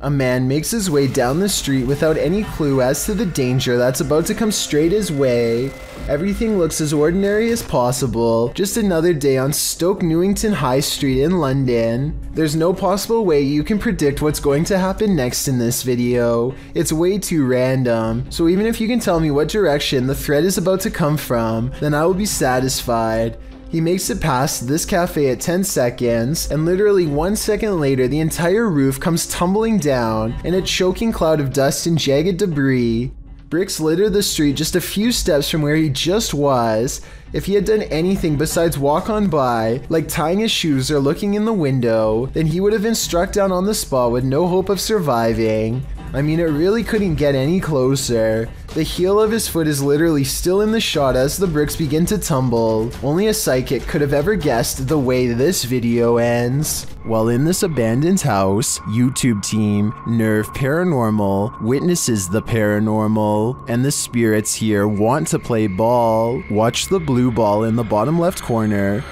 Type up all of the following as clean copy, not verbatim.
A man makes his way down the street without any clue as to the danger that's about to come straight his way. Everything looks as ordinary as possible, just another day on Stoke Newington High Street in London. There's no possible way you can predict what's going to happen next in this video. It's way too random, so even if you can tell me what direction the threat is about to come from, then I will be satisfied. He makes it past this cafe at 10 seconds, and literally 1 second later the entire roof comes tumbling down in a choking cloud of dust and jagged debris. Bricks litter the street just a few steps from where he just was. If he had done anything besides walk on by, like tying his shoes or looking in the window, then he would have been struck down on the spot with no hope of surviving. I mean, it really couldn't get any closer. The heel of his foot is literally still in the shot as the bricks begin to tumble. Only a psychic could have ever guessed the way this video ends. While in this abandoned house, YouTube team Nerve Paranormal witnesses the paranormal, and the spirits here want to play ball. Watch the blue ball in the bottom left corner.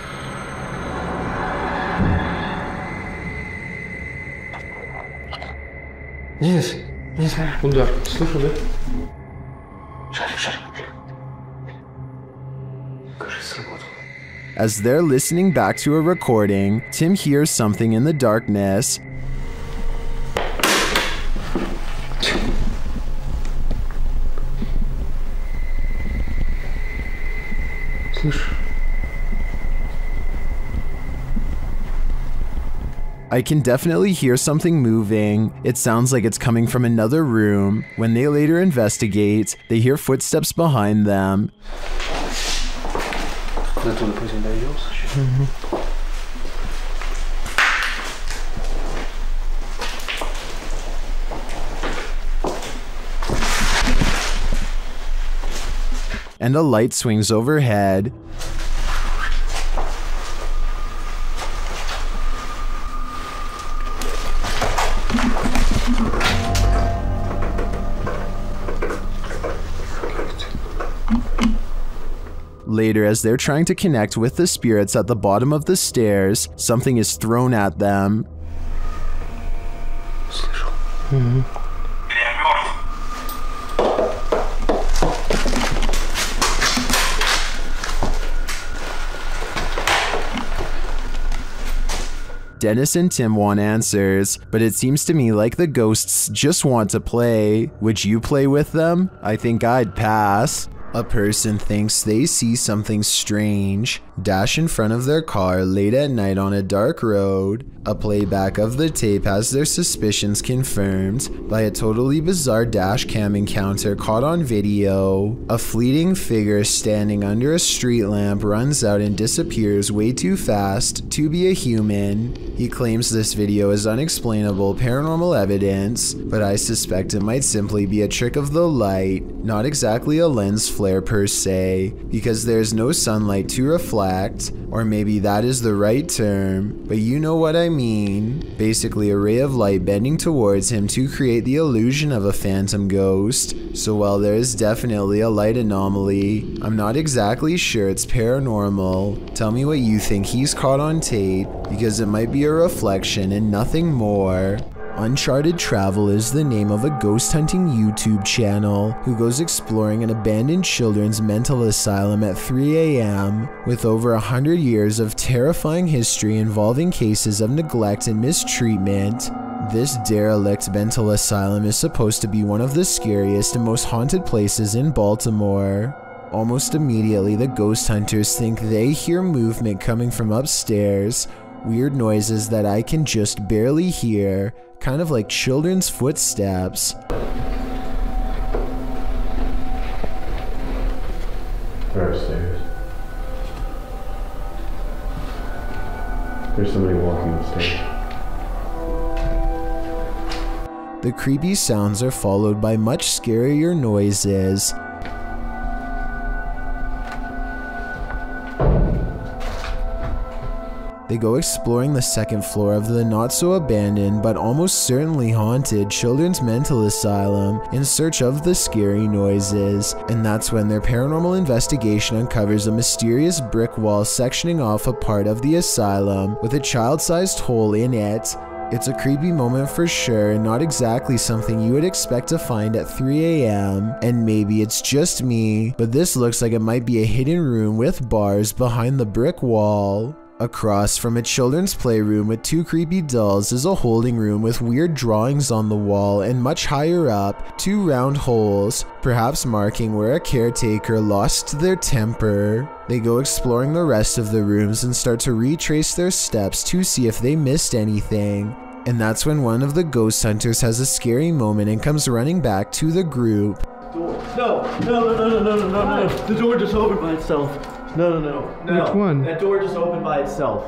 Нет, удар. Слышал, да? Кажется, сработал. As they're listening back to a recording, Tim hears something in the darkness. Слышь. I can definitely hear something moving. It sounds like it's coming from another room. When they later investigate, they hear footsteps behind them. And a light swings overhead. Later, as they're trying to connect with the spirits at the bottom of the stairs, something is thrown at them. Dennis and Tim want answers, but it seems to me like the ghosts just want to play. Would you play with them? I think I'd pass. A person thinks they see something strange dash in front of their car late at night on a dark road. A playback of the tape has their suspicions confirmed by a totally bizarre dash cam encounter caught on video. A fleeting figure standing under a street lamp runs out and disappears way too fast to be a human. He claims this video is unexplainable paranormal evidence, but I suspect it might simply be a trick of the light, not exactly a lens flare per se, because there's no sunlight to reflect, or maybe that is the right term, but you know what I mean. Basically a ray of light bending towards him to create the illusion of a phantom ghost. So while there is definitely a light anomaly, I'm not exactly sure it's paranormal. Tell me what you think he's caught on tape, because it might be a reflection and nothing more. Uncharted Travel is the name of a ghost hunting YouTube channel who goes exploring an abandoned children's mental asylum at 3 a.m. with over 100 years of terrifying history involving cases of neglect and mistreatment. This derelict mental asylum is supposed to be one of the scariest and most haunted places in Baltimore. Almost immediately, the ghost hunters think they hear movement coming from upstairs, weird noises that I can just barely hear, kind of like children's footsteps. They're upstairs. There's somebody walking upstairs. The creepy sounds are followed by much scarier noises. They go exploring the second floor of the not-so-abandoned but almost certainly haunted children's mental asylum in search of the scary noises, and that's when their paranormal investigation uncovers a mysterious brick wall sectioning off a part of the asylum with a child-sized hole in it. It's a creepy moment for sure, and not exactly something you would expect to find at 3 a.m. And maybe it's just me, but this looks like it might be a hidden room with bars behind the brick wall. Across from a children's playroom with 2 creepy dolls is a holding room with weird drawings on the wall, and much higher up, 2 round holes, perhaps marking where a caretaker lost their temper. They go exploring the rest of the rooms and start to retrace their steps to see if they missed anything. And that's when one of the ghost hunters has a scary moment and comes running back to the group. No. The door just opened by itself. No. Which one? That door just opened by itself.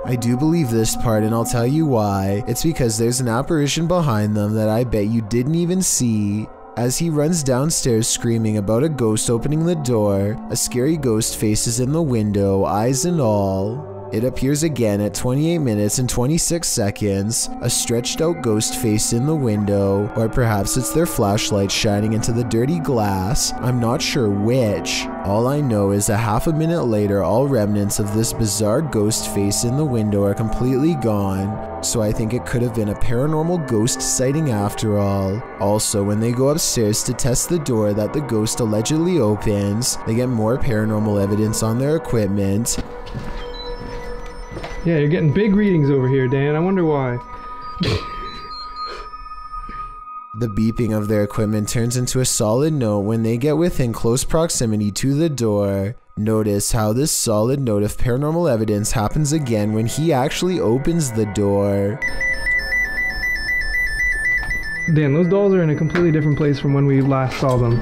I do believe this part, and I'll tell you why. It's because there's an apparition behind them that I bet you didn't even see. As he runs downstairs screaming about a ghost opening the door, a scary ghost faces in the window, eyes and all. It appears again at 28 minutes and 26 seconds, a stretched out ghost face in the window, or perhaps it's their flashlight shining into the dirty glass, I'm not sure which. All I know is a half a minute later, all remnants of this bizarre ghost face in the window are completely gone, so I think it could have been a paranormal ghost sighting after all. Also, when they go upstairs to test the door that the ghost allegedly opens, they get more paranormal evidence on their equipment. Yeah, you're getting big readings over here, Dan. I wonder why. The beeping of their equipment turns into a solid note when they get within close proximity to the door. Notice how this solid note of paranormal evidence happens again when he actually opens the door. Dan, those dolls are in a completely different place from when we last saw them.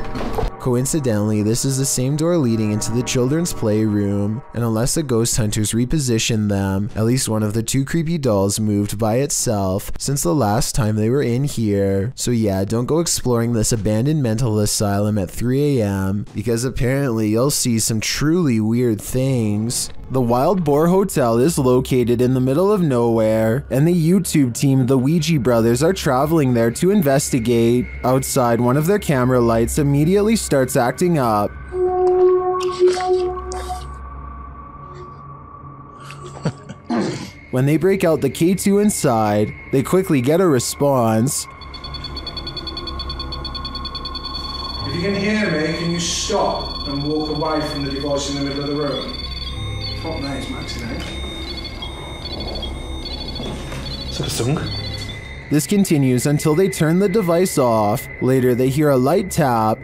Coincidentally, this is the same door leading into the children's playroom, and unless the ghost hunters repositioned them, at least one of the 2 creepy dolls moved by itself since the last time they were in here. So yeah, don't go exploring this abandoned mental asylum at 3 a.m. because apparently you'll see some truly weird things. The Wild Boar Hotel is located in the middle of nowhere, and the YouTube team, the Ouija brothers, are traveling there to investigate. Outside, one of their camera lights immediately starts acting up. When they break out the K2 inside, they quickly get a response. If you can hear me, can you stop and walk away from the device in the middle of the room? Fuck me, it's Maxie now. Is that a song? This continues until they turn the device off. Later, they hear a light tap.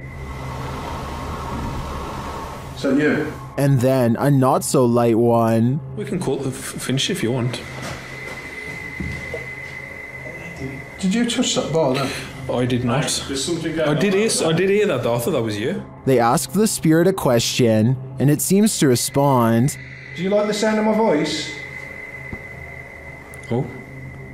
So you? And then a not so light one. We can finish if you want. Did you touch that bar then? I did not. There's something going on. I did hear that though. I thought that was you. They ask the spirit a question, and it seems to respond. Do you like the sound of my voice? Oh.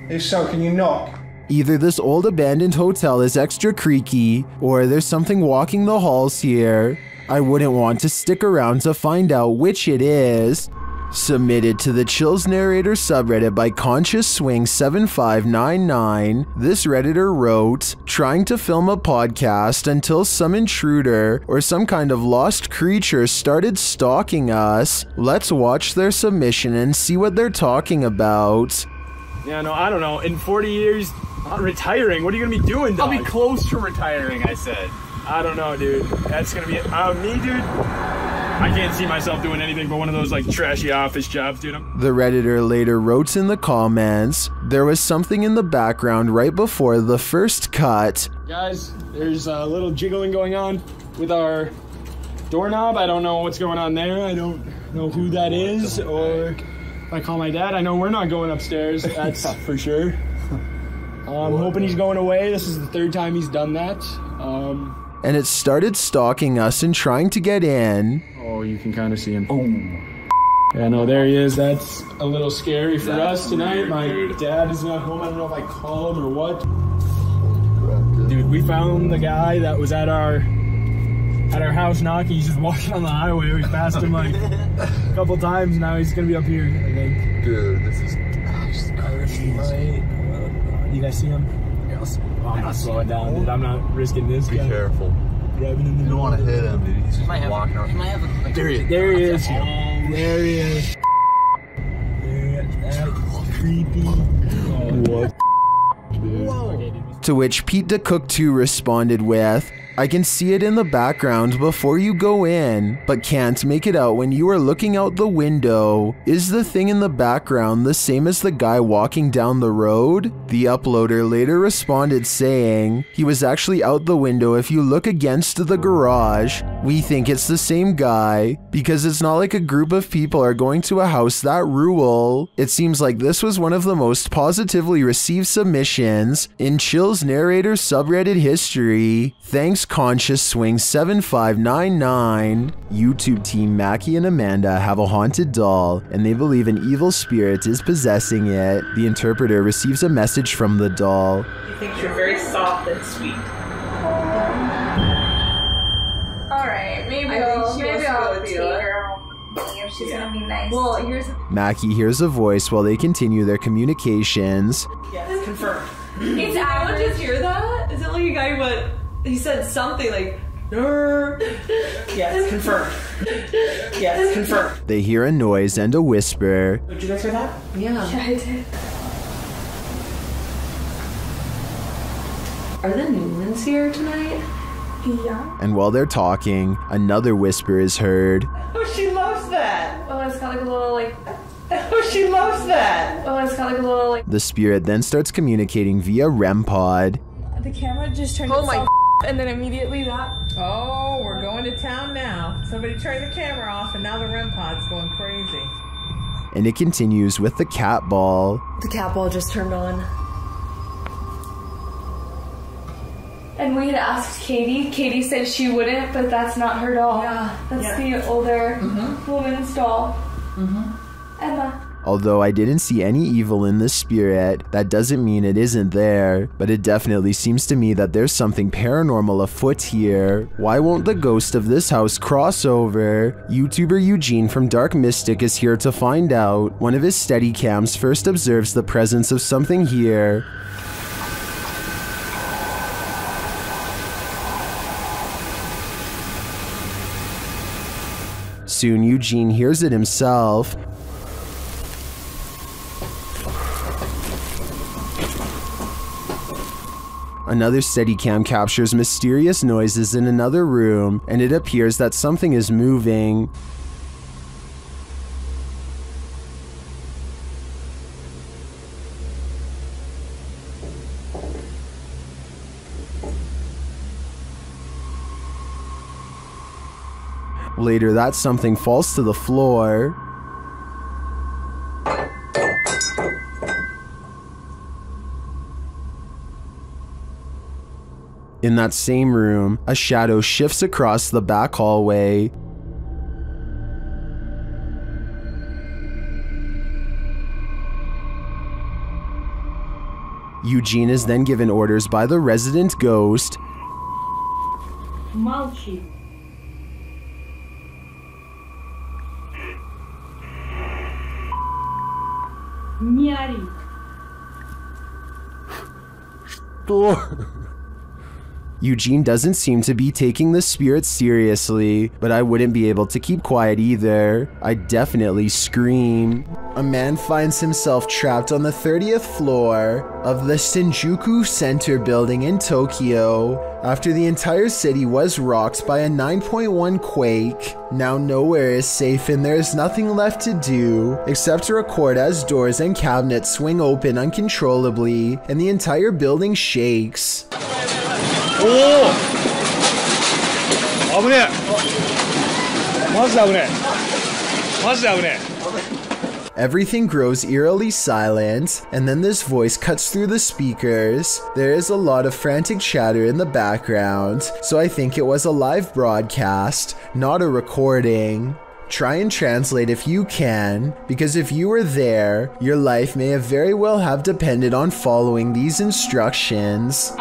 If so, can you knock? Either this old abandoned hotel is extra creaky, or there's something walking the halls here. I wouldn't want to stick around to find out which it is. Submitted to the Chills Narrator subreddit by Conscious Swing 7599, this redditor wrote, "Trying to film a podcast until some intruder or some kind of lost creature started stalking us. Let's watch their submission and see what they're talking about." Yeah, no, I don't know. In 40 years, I'm retiring. What are you gonna be doing, dog? I'll be close to retiring, I said. I don't know, dude. That's gonna be it. Me, dude. I can't see myself doing anything but one of those like trashy office jobs, dude. The redditor later wrote in the comments, "There was something in the background right before the first cut." Guys, there's a little jiggling going on with our doorknob. I don't know what's going on there. I don't know who that is, or if I call my dad, I know we're not going upstairs. That's for sure. I'm hoping he's going away. This is the 3rd time he's done that. And it started stalking us and trying to get in. Oh, you can kind of see him. Boom. Yeah, no, there he is. That's a little scary for us tonight. My dad is not home. I don't know if I call him or what. Dude, we found the guy that was at our house knocking. He's just walking on the highway. We passed him like a couple times. Now he's gonna be up here, I think. Dude, this is... You guys see him? Yes. Oh, I'm not slowing down, dude. I'm not risking this. Be careful. Grabbing him. You don't want to hit him, dude. He's just walking around. There he is. There he is. There he is. That's creepy. Oh, what? To which Pete the Cook 2 responded with, I can see it in the background before you go in, but can't make it out when you are looking out the window. Is the thing in the background the same as the guy walking down the road? The uploader later responded saying, he was actually out the window if you look against the garage. We think it's the same guy, because it's not like a group of people are going to a house that rule. It seems like this was one of the most positively received submissions in Chill's narrator subreddit history. Thanks Conscious Swing 7599. YouTube team Mackie and Amanda have a haunted doll and they believe an evil spirit is possessing it. The interpreter receives a message from the doll. He thinks you're very soft and sweet. Alright, maybe I'll take her home if she's gonna be nice. Well, Mackie hears a voice while they continue their communications. Yes, confirmed. It's Anyone just hear that? Is it like a guy who went, he said something like, Nurr. Yes, confirmed. Yes, confirmed. They hear a noise and a whisper. Did you guys hear that? yeah. I did. Are the Newlands here tonight? Yeah. And while they're talking, another whisper is heard. Oh, she loves that. Oh, it's got like a little like. Oh, she loves that. Oh, it's got like a little like. The spirit then starts communicating via REM pod. The camera just turned itself and then immediately that. Oh, we're going to town now. Somebody turned the camera off and now the REM pod's going crazy. And it continues with the cat ball. The cat ball just turned on. And we had asked Katie. Katie said she wouldn't, but that's not her doll. Yeah. That's the older woman's doll. Emma. Although I didn't see any evil in this spirit, that doesn't mean it isn't there, but it definitely seems to me that there's something paranormal afoot here. Why won't the ghost of this house cross over? YouTuber Eugene from Dark Mystic is here to find out. One of his Steadicams first observes the presence of something here. Soon Eugene hears it himself. Another Steadicam captures mysterious noises in another room, and it appears that something is moving. Later, that something falls to the floor. In that same room, a shadow shifts across the back hallway. Eugene is then given orders by the resident ghost. Malchi. Miari. Eugene doesn't seem to be taking the spirit seriously, but I wouldn't be able to keep quiet either. I'd definitely scream. A man finds himself trapped on the 30th floor of the Shinjuku Center building in Tokyo after the entire city was rocked by a 9.1 quake. Now nowhere is safe and there is nothing left to do except to record as doors and cabinets swing open uncontrollably and the entire building shakes. Everything grows eerily silent, and then this voice cuts through the speakers. There is a lot of frantic chatter in the background, so I think it was a live broadcast, not a recording. Try and translate if you can, because if you were there, your life may have very well have depended on following these instructions.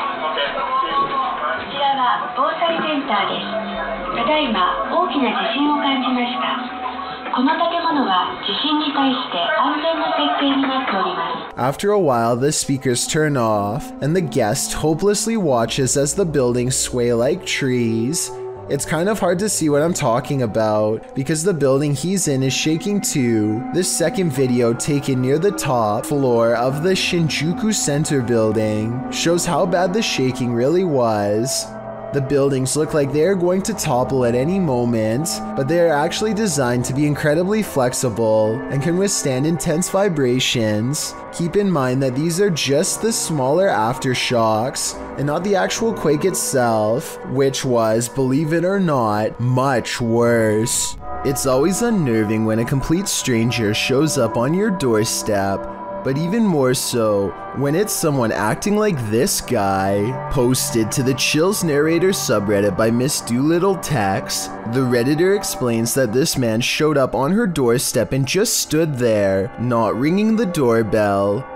After a while, the speakers turn off, and the guest hopelessly watches as the buildings sway like trees. It's kind of hard to see what I'm talking about because the building he's in is shaking too. This second video taken near the top floor of the Shinjuku Center building shows how bad the shaking really was. The buildings look like they're going to topple at any moment, but they are actually designed to be incredibly flexible and can withstand intense vibrations. Keep in mind that these are just the smaller aftershocks and not the actual quake itself, which was, believe it or not, much worse. It's always unnerving when a complete stranger shows up on your doorstep, but even more so when it's someone acting like this guy. Posted to the Chills Narrator subreddit by Miss Doolittle Tex, the Redditor explains that this man showed up on her doorstep and just stood there, not ringing the doorbell.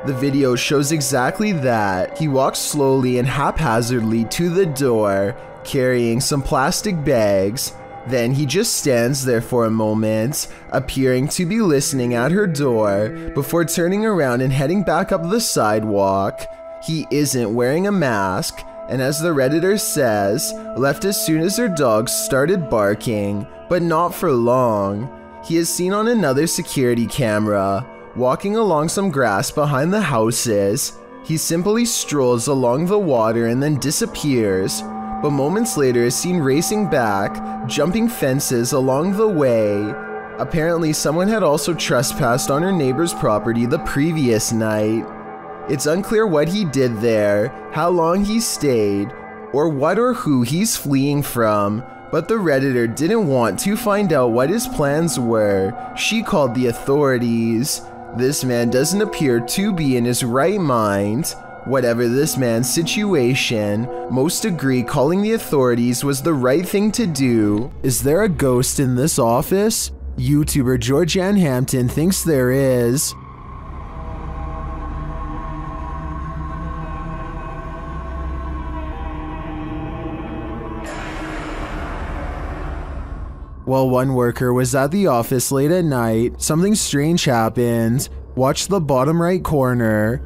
The video shows exactly that. He walks slowly and haphazardly to the door, carrying some plastic bags. Then he just stands there for a moment, appearing to be listening at her door, before turning around and heading back up the sidewalk. He isn't wearing a mask, and as the Redditor says, left as soon as her dogs started barking, but not for long. He is seen on another security camera, walking along some grass behind the houses. He simply strolls along the water and then disappears, but moments later is seen racing back, jumping fences along the way. Apparently someone had also trespassed on her neighbor's property the previous night. It's unclear what he did there, how long he stayed, or what or who he's fleeing from, but the Redditor didn't want to find out what his plans were. She called the authorities. This man doesn't appear to be in his right mind. Whatever this man's situation, most agree calling the authorities was the right thing to do. Is there a ghost in this office? YouTuber Georgianne Hampton thinks there is. While one worker was at the office late at night, something strange happened. Watch the bottom right corner.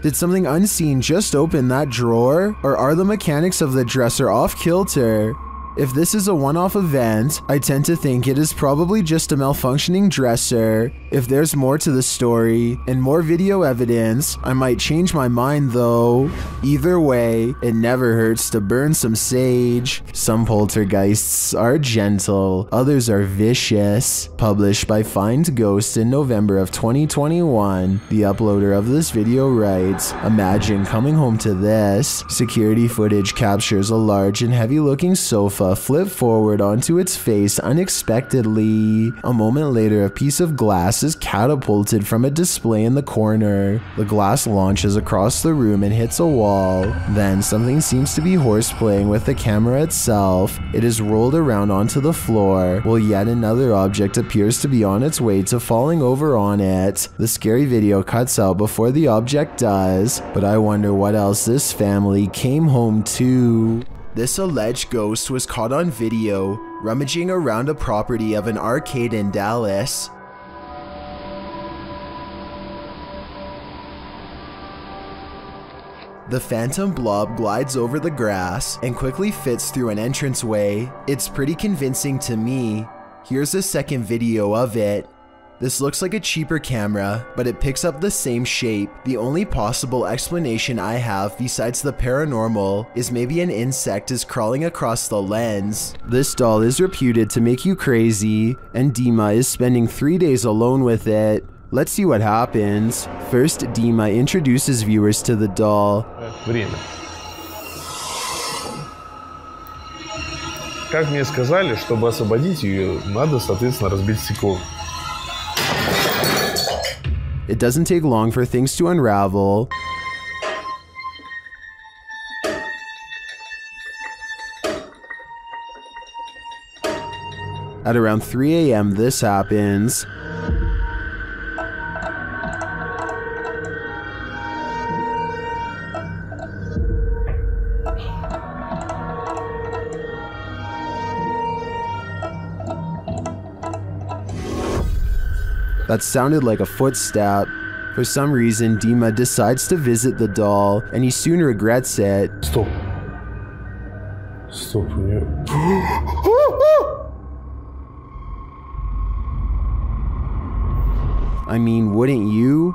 Did something unseen just open that drawer? Or are the mechanics of the dresser off kilter? If this is a one-off event, I tend to think it is probably just a malfunctioning dresser. If there's more to the story and more video evidence, I might change my mind though. Either way, it never hurts to burn some sage. Some poltergeists are gentle, others are vicious. Published by Find Ghost in November of 2021, the uploader of this video writes, "Imagine coming home to this. Security footage captures a large and heavy-looking sofa flip forward onto its face unexpectedly. A moment later, a piece of glass is catapulted from a display in the corner. The glass launches across the room and hits a wall. Then something seems to be horseplaying with the camera itself. It is rolled around onto the floor, while yet another object appears to be on its way to falling over on it. The scary video cuts out before the object does, but I wonder what else this family came home to." This alleged ghost was caught on video, rummaging around a property of an arcade in Dallas. The phantom blob glides over the grass and quickly fits through an entranceway. It's pretty convincing to me. Here's a second video of it. This looks like a cheaper camera, but it picks up the same shape. The only possible explanation I have besides the paranormal is maybe an insect is crawling across the lens. This doll is reputed to make you crazy, and Dima is spending 3 days alone with it. Let's see what happens. First, Dima introduces viewers to the doll. Время. Как мне сказали, чтобы освободить ее, надо, соответственно, разбить стекло. It doesn't take long for things to unravel. At around 3 AM, this happens. That sounded like a footstep. For some reason, Dima decides to visit the doll, and he soon regrets it. Стоп. Стоп, мне... I mean, wouldn't you?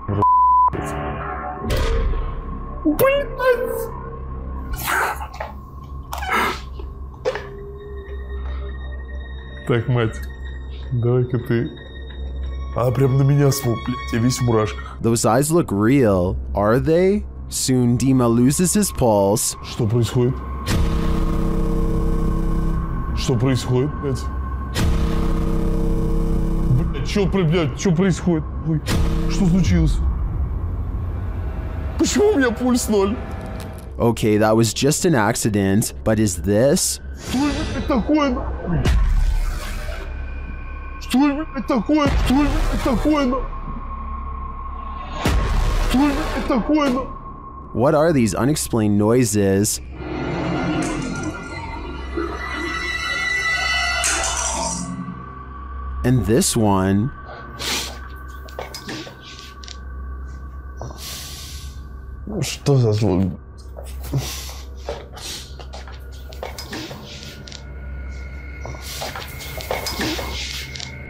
Так, мать, давай-ка ты... А, прям на меня смог, блядь, я весь в мурашках. Those eyes look real, are they? Soon Dima loses his pulse. Что происходит? Что происходит, блядь? Блядь, что происходит? Ой, что случилось? Почему у меня пульс 0? Okay, that was just an accident, but is this? Что это такое? Что это такое? Что это такое? Что это такое? What are these unexplained noises? And this one. Что за звук?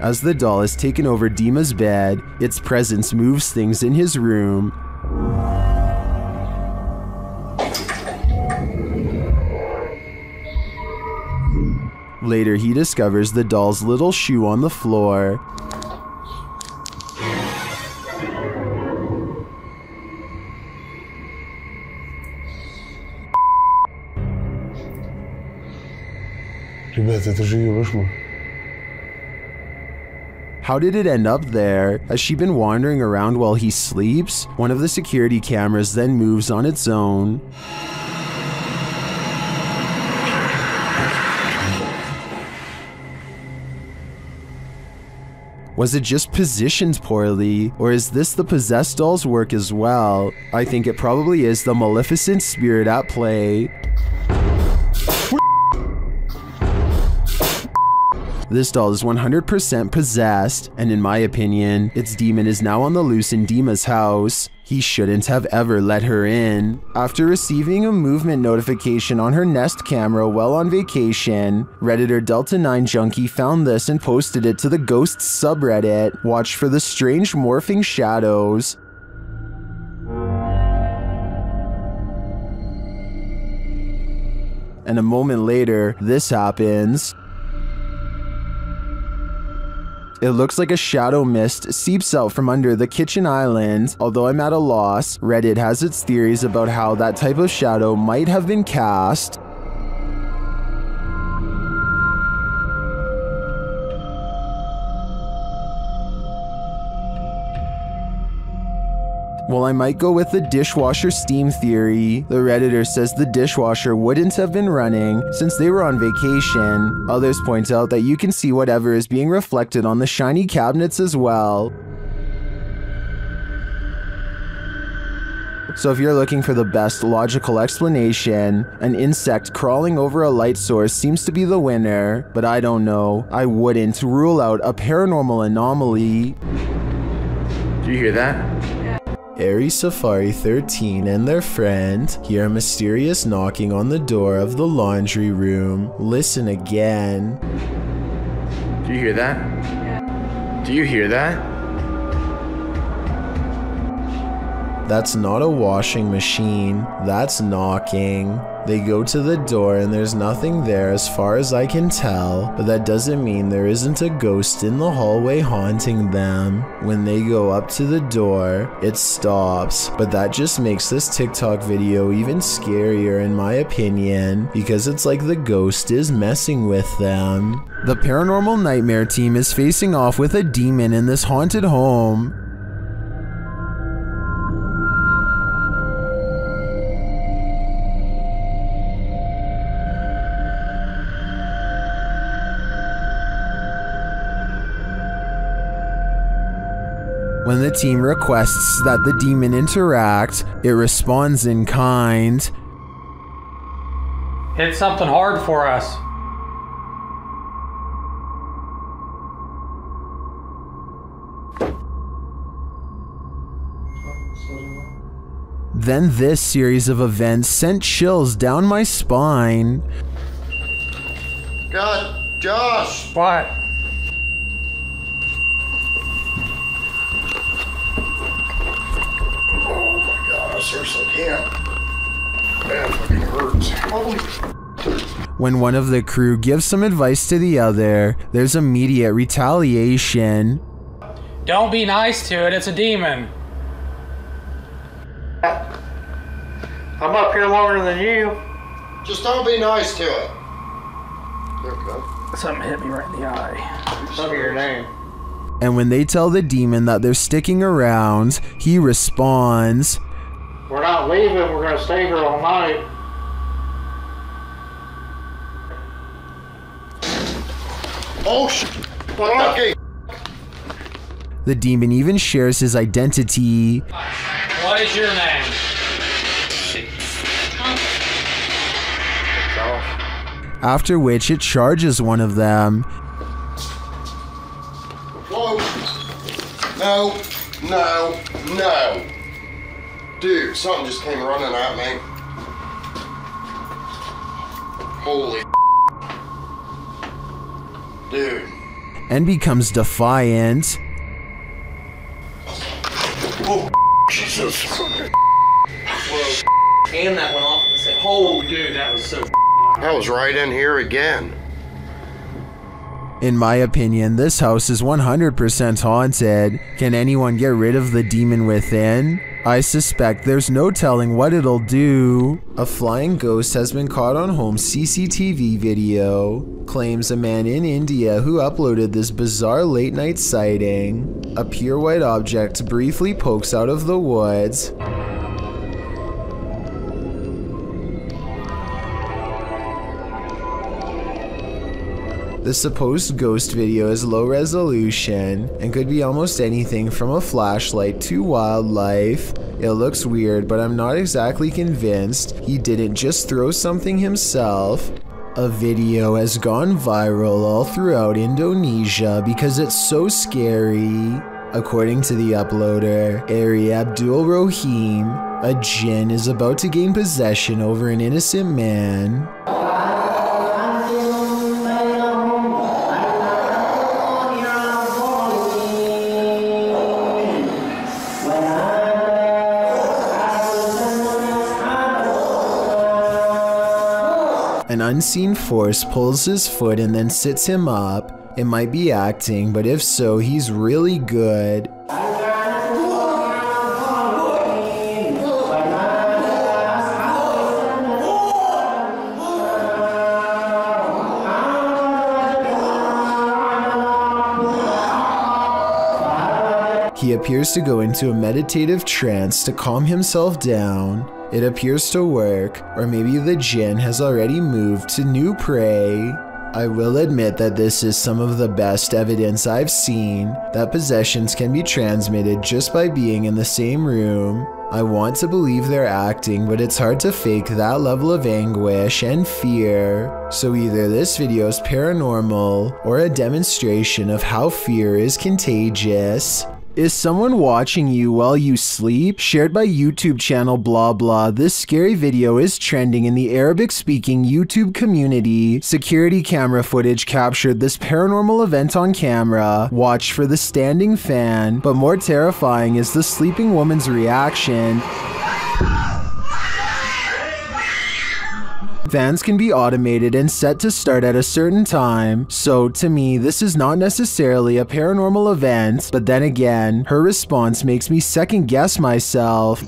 As the doll has taken over Dima's bed, its presence moves things in his room. Later, he discovers the doll's little shoe on the floor. Ребята, это же ее вышло. How did it end up there? Has she been wandering around while he sleeps? One of the security cameras then moves on its own. Was it just positioned poorly, or is this the possessed doll's work as well? I think it probably is the maleficent spirit at play. This doll is 100% possessed, and in my opinion, its demon is now on the loose in Dima's house. He shouldn't have ever let her in. After receiving a movement notification on her Nest camera while on vacation, Redditor Delta9 Junkie found this and posted it to the Ghosts subreddit. Watch for the strange morphing shadows. And a moment later, this happens. It looks like a shadow mist seeps out from under the kitchen island. Although I'm at a loss, Reddit has its theories about how that type of shadow might have been cast. Well, I might go with the dishwasher steam theory. The Redditor says the dishwasher wouldn't have been running since they were on vacation. Others point out that you can see whatever is being reflected on the shiny cabinets as well. So if you're looking for the best logical explanation, an insect crawling over a light source seems to be the winner, but I don't know. I wouldn't rule out a paranormal anomaly. Do you hear that? Aries Safari 13 and their friend hear a mysterious knocking on the door of the laundry room. Listen again. Do you hear that? Do you hear that? That's not a washing machine, that's knocking. They go to the door and there's nothing there as far as I can tell, but that doesn't mean there isn't a ghost in the hallway haunting them. When they go up to the door, it stops, but that just makes this TikTok video even scarier in my opinion, because it's like the ghost is messing with them. The Paranormal Nightmare team is facing off with a demon in this haunted home. When the team requests that the demon interact, it responds in kind. Hit something hard for us. Then this series of events sent chills down my spine. God, Josh! What? Oh my God, I seriously can't. That fucking hurts. Holy. When one of the crew gives some advice to the other, there's immediate retaliation. Don't be nice to it, it's a demon. I'm up here longer than you. Just don't be nice to it. Okay. Something hit me right in the eye. Tell me your name. And when they tell the demon that they're sticking around, he responds, We're not leaving, we're gonna stay here all night. Oh shit! Okay. The demon even shares his identity. What is your name? After which it charges one of them. Whoa! No! No! No! Dude, something just came running at me. Holy dude. And becomes defiant. Oh, Jesus. Whoa. And that went off at the same. Oh, dude, that was so. I was right in here again. In my opinion, this house is 100% haunted. Can anyone get rid of the demon within? I suspect there's no telling what it'll do. A flying ghost has been caught on home CCTV video. Claims a man in India who uploaded this bizarre late night sighting. A pure white object briefly pokes out of the woods. The supposed ghost video is low resolution and could be almost anything from a flashlight to wildlife. It looks weird, but I'm not exactly convinced he didn't just throw something himself. A video has gone viral all throughout Indonesia because it's so scary. According to the uploader, Ari Abdul Rohim, a jinn is about to gain possession over an innocent man. An unseen force pulls his foot and then sits him up. It might be acting, but if so, he's really good. He appears to go into a meditative trance to calm himself down. It appears to work, or maybe the jinn has already moved to new prey. I will admit that this is some of the best evidence I've seen that possessions can be transmitted just by being in the same room. I want to believe they're acting, but it's hard to fake that level of anguish and fear. So either this video is paranormal or a demonstration of how fear is contagious. Is someone watching you while you sleep? Shared by YouTube channel blah blah. This scary video is trending in the Arabic-speaking YouTube community. Security camera footage captured this paranormal event on camera. Watch for the standing fan, but more terrifying is the sleeping woman's reaction. Fans can be automated and set to start at a certain time, so to me this is not necessarily a paranormal event, but then again, her response makes me second guess myself.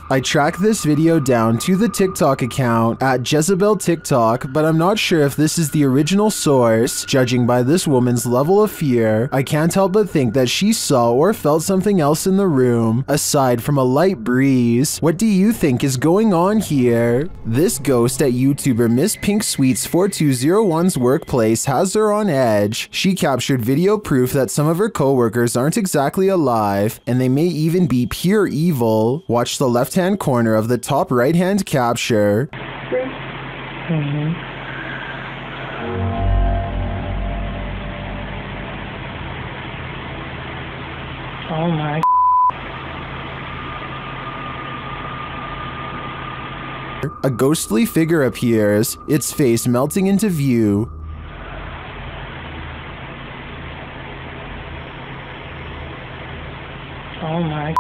I tracked this video down to the TikTok account at Jezebel TikTok, but I'm not sure if this is the original source. Judging by this woman's level of fear, I can't help but think that she saw or felt something else in the room, aside from a light breeze. What do you think is going on here? This ghost at YouTuber Miss Pink Sweets 4201's workplace has her on edge. She captured video proof that some of her co-workers aren't exactly alive, and they may even be pure evil. Watch the left-hand corner of the top right-hand capture. Oh my. A ghostly figure appears, its face melting into view. Oh my.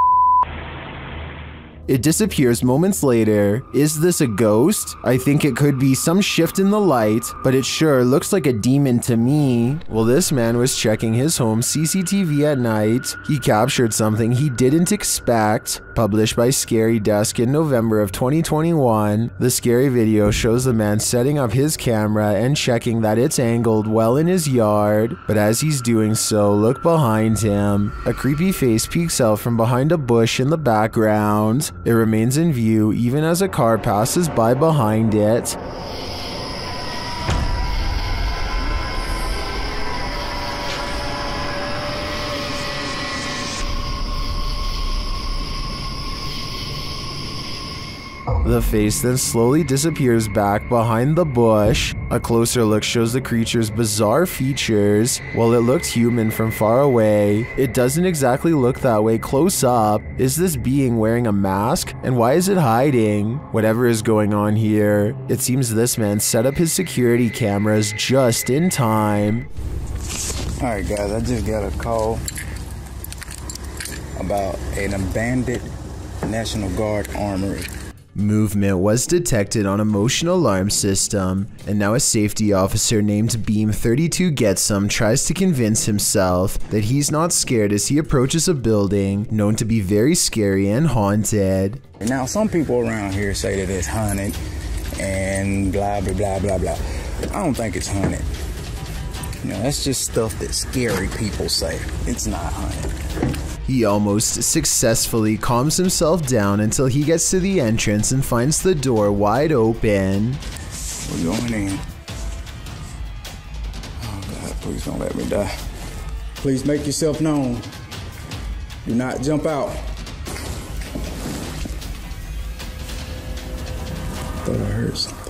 It disappears moments later. Is this a ghost? I think it could be some shift in the light, but it sure looks like a demon to me. Well, this man was checking his home CCTV at night. He captured something he didn't expect. Published by Scary Desk in November of 2021. The scary video shows the man setting up his camera and checking that it's angled well in his yard. But as he's doing so, look behind him. A creepy face peeks out from behind a bush in the background. It remains in view even as a car passes by behind it. The face then slowly disappears back behind the bush. A closer look shows the creature's bizarre features. While it looked human from far away, it doesn't exactly look that way close up. Is this being wearing a mask? And why is it hiding? Whatever is going on here, it seems this man set up his security cameras just in time. Alright guys, I just got a call about an abandoned National Guard armory. Movement was detected on a motion alarm system, and now a safety officer named Beam32Getsome tries to convince himself that he's not scared as he approaches a building known to be very scary and haunted. Now some people around here say that it's haunted and blah blah blah blah blah. I don't think it's haunted. You know, that's just stuff that scary people say. It's not haunted. He almost successfully calms himself down until he gets to the entrance and finds the door wide open. We're going in. Oh God, please don't let me die. Please make yourself known. Do not jump out. Thought I heard something.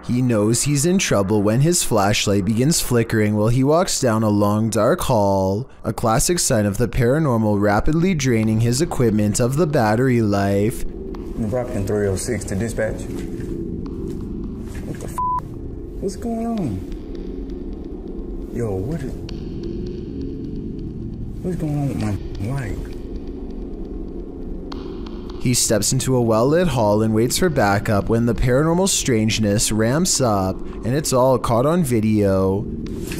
He knows he's in trouble when his flashlight begins flickering while he walks down a long dark hall, a classic sign of the paranormal rapidly draining his equipment of the battery life. Rockin' 306 to dispatch. What the f***? What's going on? Yo, what's going on with my light? He steps into a well-lit hall and waits for backup when the paranormal strangeness ramps up, and it's all caught on video.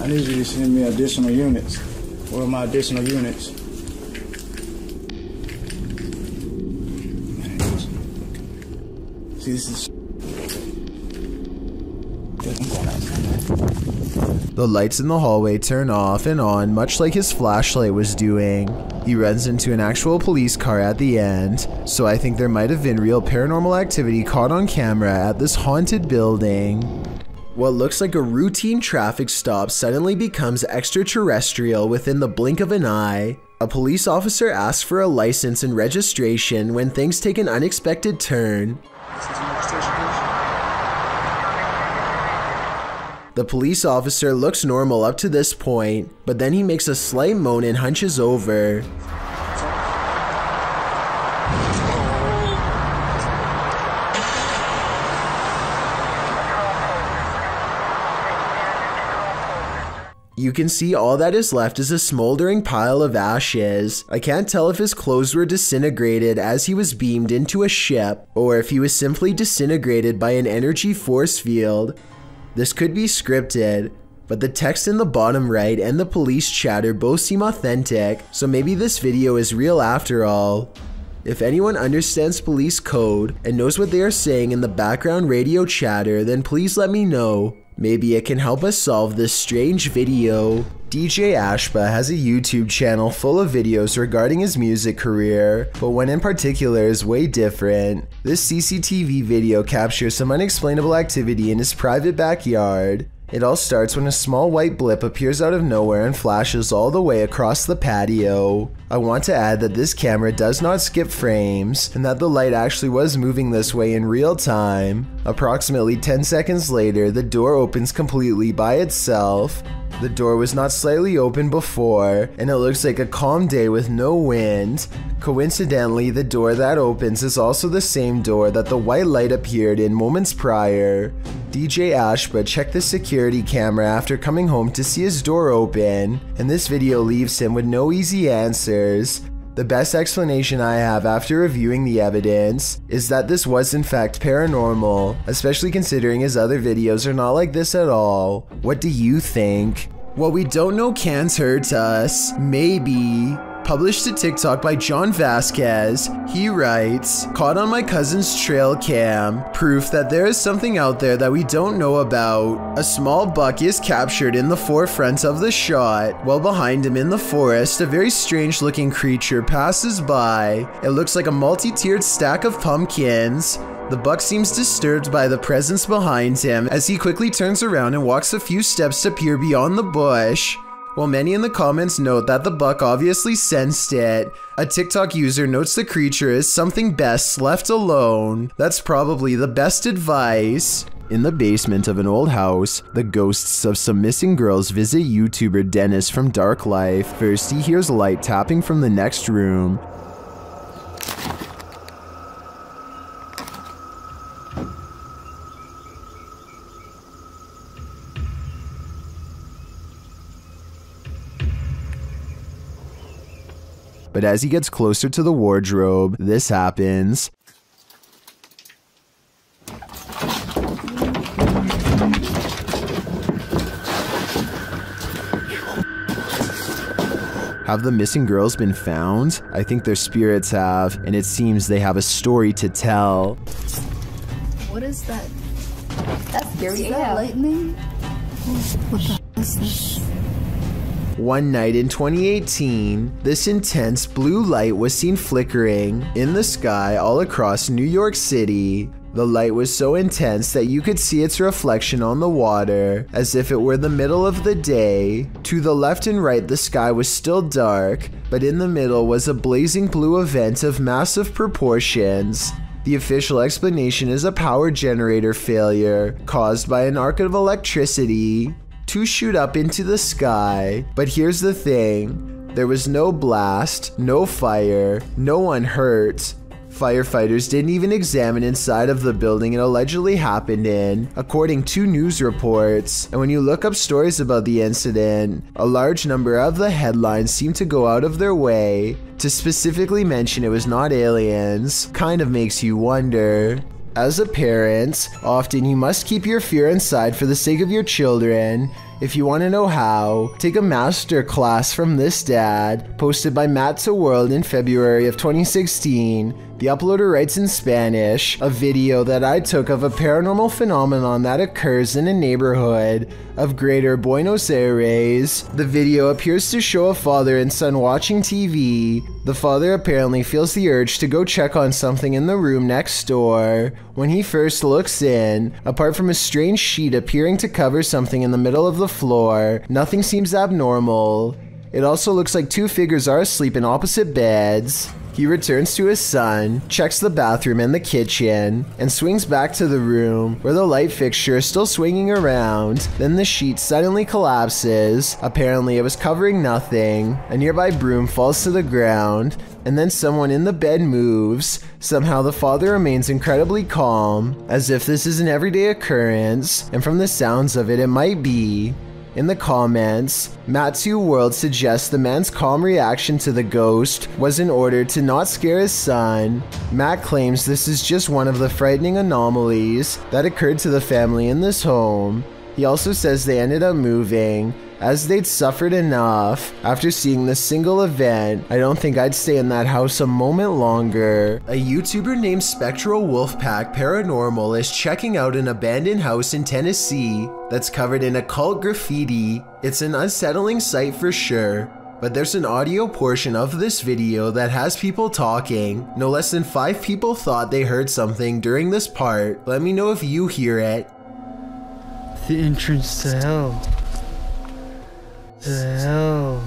I need you to send me additional units. Where are my additional units? See, this is... The lights in the hallway turn off and on, much like his flashlight was doing. He runs into an actual police car at the end, so I think there might have been real paranormal activity caught on camera at this haunted building. What looks like a routine traffic stop suddenly becomes extraterrestrial within the blink of an eye. A police officer asks for a license and registration when things take an unexpected turn. The police officer looks normal up to this point, but then he makes a slight moan and hunches over. You can see all that is left is a smoldering pile of ashes. I can't tell if his clothes were disintegrated as he was beamed into a ship, or if he was simply disintegrated by an energy force field. This could be scripted, but the text in the bottom right and the police chatter both seem authentic, so maybe this video is real after all. If anyone understands police code and knows what they are saying in the background radio chatter, then please let me know. Maybe it can help us solve this strange video. DJ Ashba has a YouTube channel full of videos regarding his music career, but one in particular is way different. This CCTV video captures some unexplainable activity in his private backyard. It all starts when a small white blip appears out of nowhere and flashes all the way across the patio. I want to add that this camera does not skip frames, and that the light actually was moving this way in real time. Approximately 10 seconds later, the door opens completely by itself. The door was not slightly open before, and it looks like a calm day with no wind. Coincidentally, the door that opens is also the same door that the white light appeared in moments prior. DJ Ashba checked the security camera after coming home to see his door open, and this video leaves him with no easy answers. The best explanation I have after reviewing the evidence is that this was in fact paranormal, especially considering his other videos are not like this at all. What do you think? What we don't know can't hurt us. Maybe. Published to TikTok by John Vasquez, he writes, "Caught on my cousin's trail cam, proof that there is something out there that we don't know about. A small buck is captured in the forefront of the shot, while behind him in the forest, a very strange looking creature passes by. It looks like a multi-tiered stack of pumpkins. The buck seems disturbed by the presence behind him as he quickly turns around and walks a few steps to peer beyond the bush." While many in the comments note that the buck obviously sensed it, a TikTok user notes the creature is something best left alone. That's probably the best advice. In the basement of an old house, the ghosts of some missing girls visit YouTuber Dennis from Dark Life. First, he hears light tapping from the next room. But as he gets closer to the wardrobe, this happens. Have the missing girls been found? I think their spirits have, and it seems they have a story to tell. What is that? That's scary. Is that lightning? What the hell is this? One night in 2018, this intense blue light was seen flickering in the sky all across New York City. The light was so intense that you could see its reflection on the water, as if it were the middle of the day. To the left and right, the sky was still dark, but in the middle was a blazing blue event of massive proportions. The official explanation is a power generator failure caused by an arc of electricity to shoot up into the sky. But here's the thing, there was no blast, no fire, no one hurt. Firefighters didn't even examine inside of the building it allegedly happened in, according to news reports. And when you look up stories about the incident, a large number of the headlines seem to go out of their way to specifically mention it was not aliens. Kind of makes you wonder. As a parent, often you must keep your fear inside for the sake of your children. If you want to know how, take a master class from this dad, posted by Matt to World in February of 2016. The uploader writes in Spanish, a video that I took of a paranormal phenomenon that occurs in a neighborhood of Greater Buenos Aires. The video appears to show a father and son watching TV. The father apparently feels the urge to go check on something in the room next door. When he first looks in, apart from a strange sheet appearing to cover something in the middle of the floor, nothing seems abnormal. It also looks like two figures are asleep in opposite beds. He returns to his son, checks the bathroom and the kitchen, and swings back to the room where the light fixture is still swinging around. Then the sheet suddenly collapses. Apparently it was covering nothing. A nearby broom falls to the ground, and then someone in the bed moves. Somehow the father remains incredibly calm, as if this is an everyday occurrence, and from the sounds of it, it might be. In the comments, Matsu World suggests the man's calm reaction to the ghost was in order to not scare his son. Matt claims this is just one of the frightening anomalies that occurred to the family in this home. He also says they ended up moving, as they'd suffered enough. After seeing this single event, I don't think I'd stay in that house a moment longer. A YouTuber named Spectral Wolfpack Paranormal is checking out an abandoned house in Tennessee that's covered in occult graffiti. It's an unsettling sight for sure. But there's an audio portion of this video that has people talking. No less than 5 people thought they heard something during this part. Let me know if you hear it. The entrance to hell. The hell.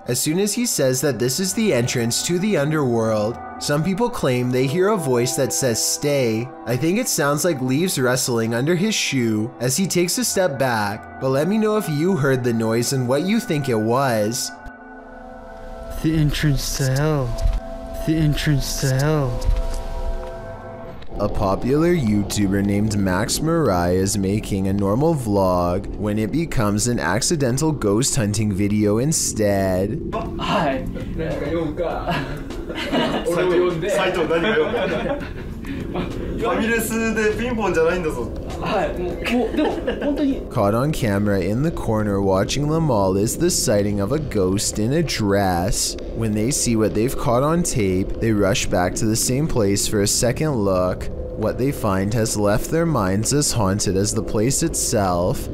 As soon as he says that this is the entrance to the underworld, some people claim they hear a voice that says stay. I think it sounds like leaves rustling under his shoe as he takes a step back, but let me know if you heard the noise and what you think it was. The entrance to hell. The entrance to hell. A popular YouTuber named Max Mariah is making a normal vlog when it becomes an accidental ghost hunting video instead. Hi. Caught on camera in the corner watching them all is the sighting of a ghost in a dress. When they see what they've caught on tape, they rush back to the same place for a second look. What they find has left their minds as haunted as the place itself.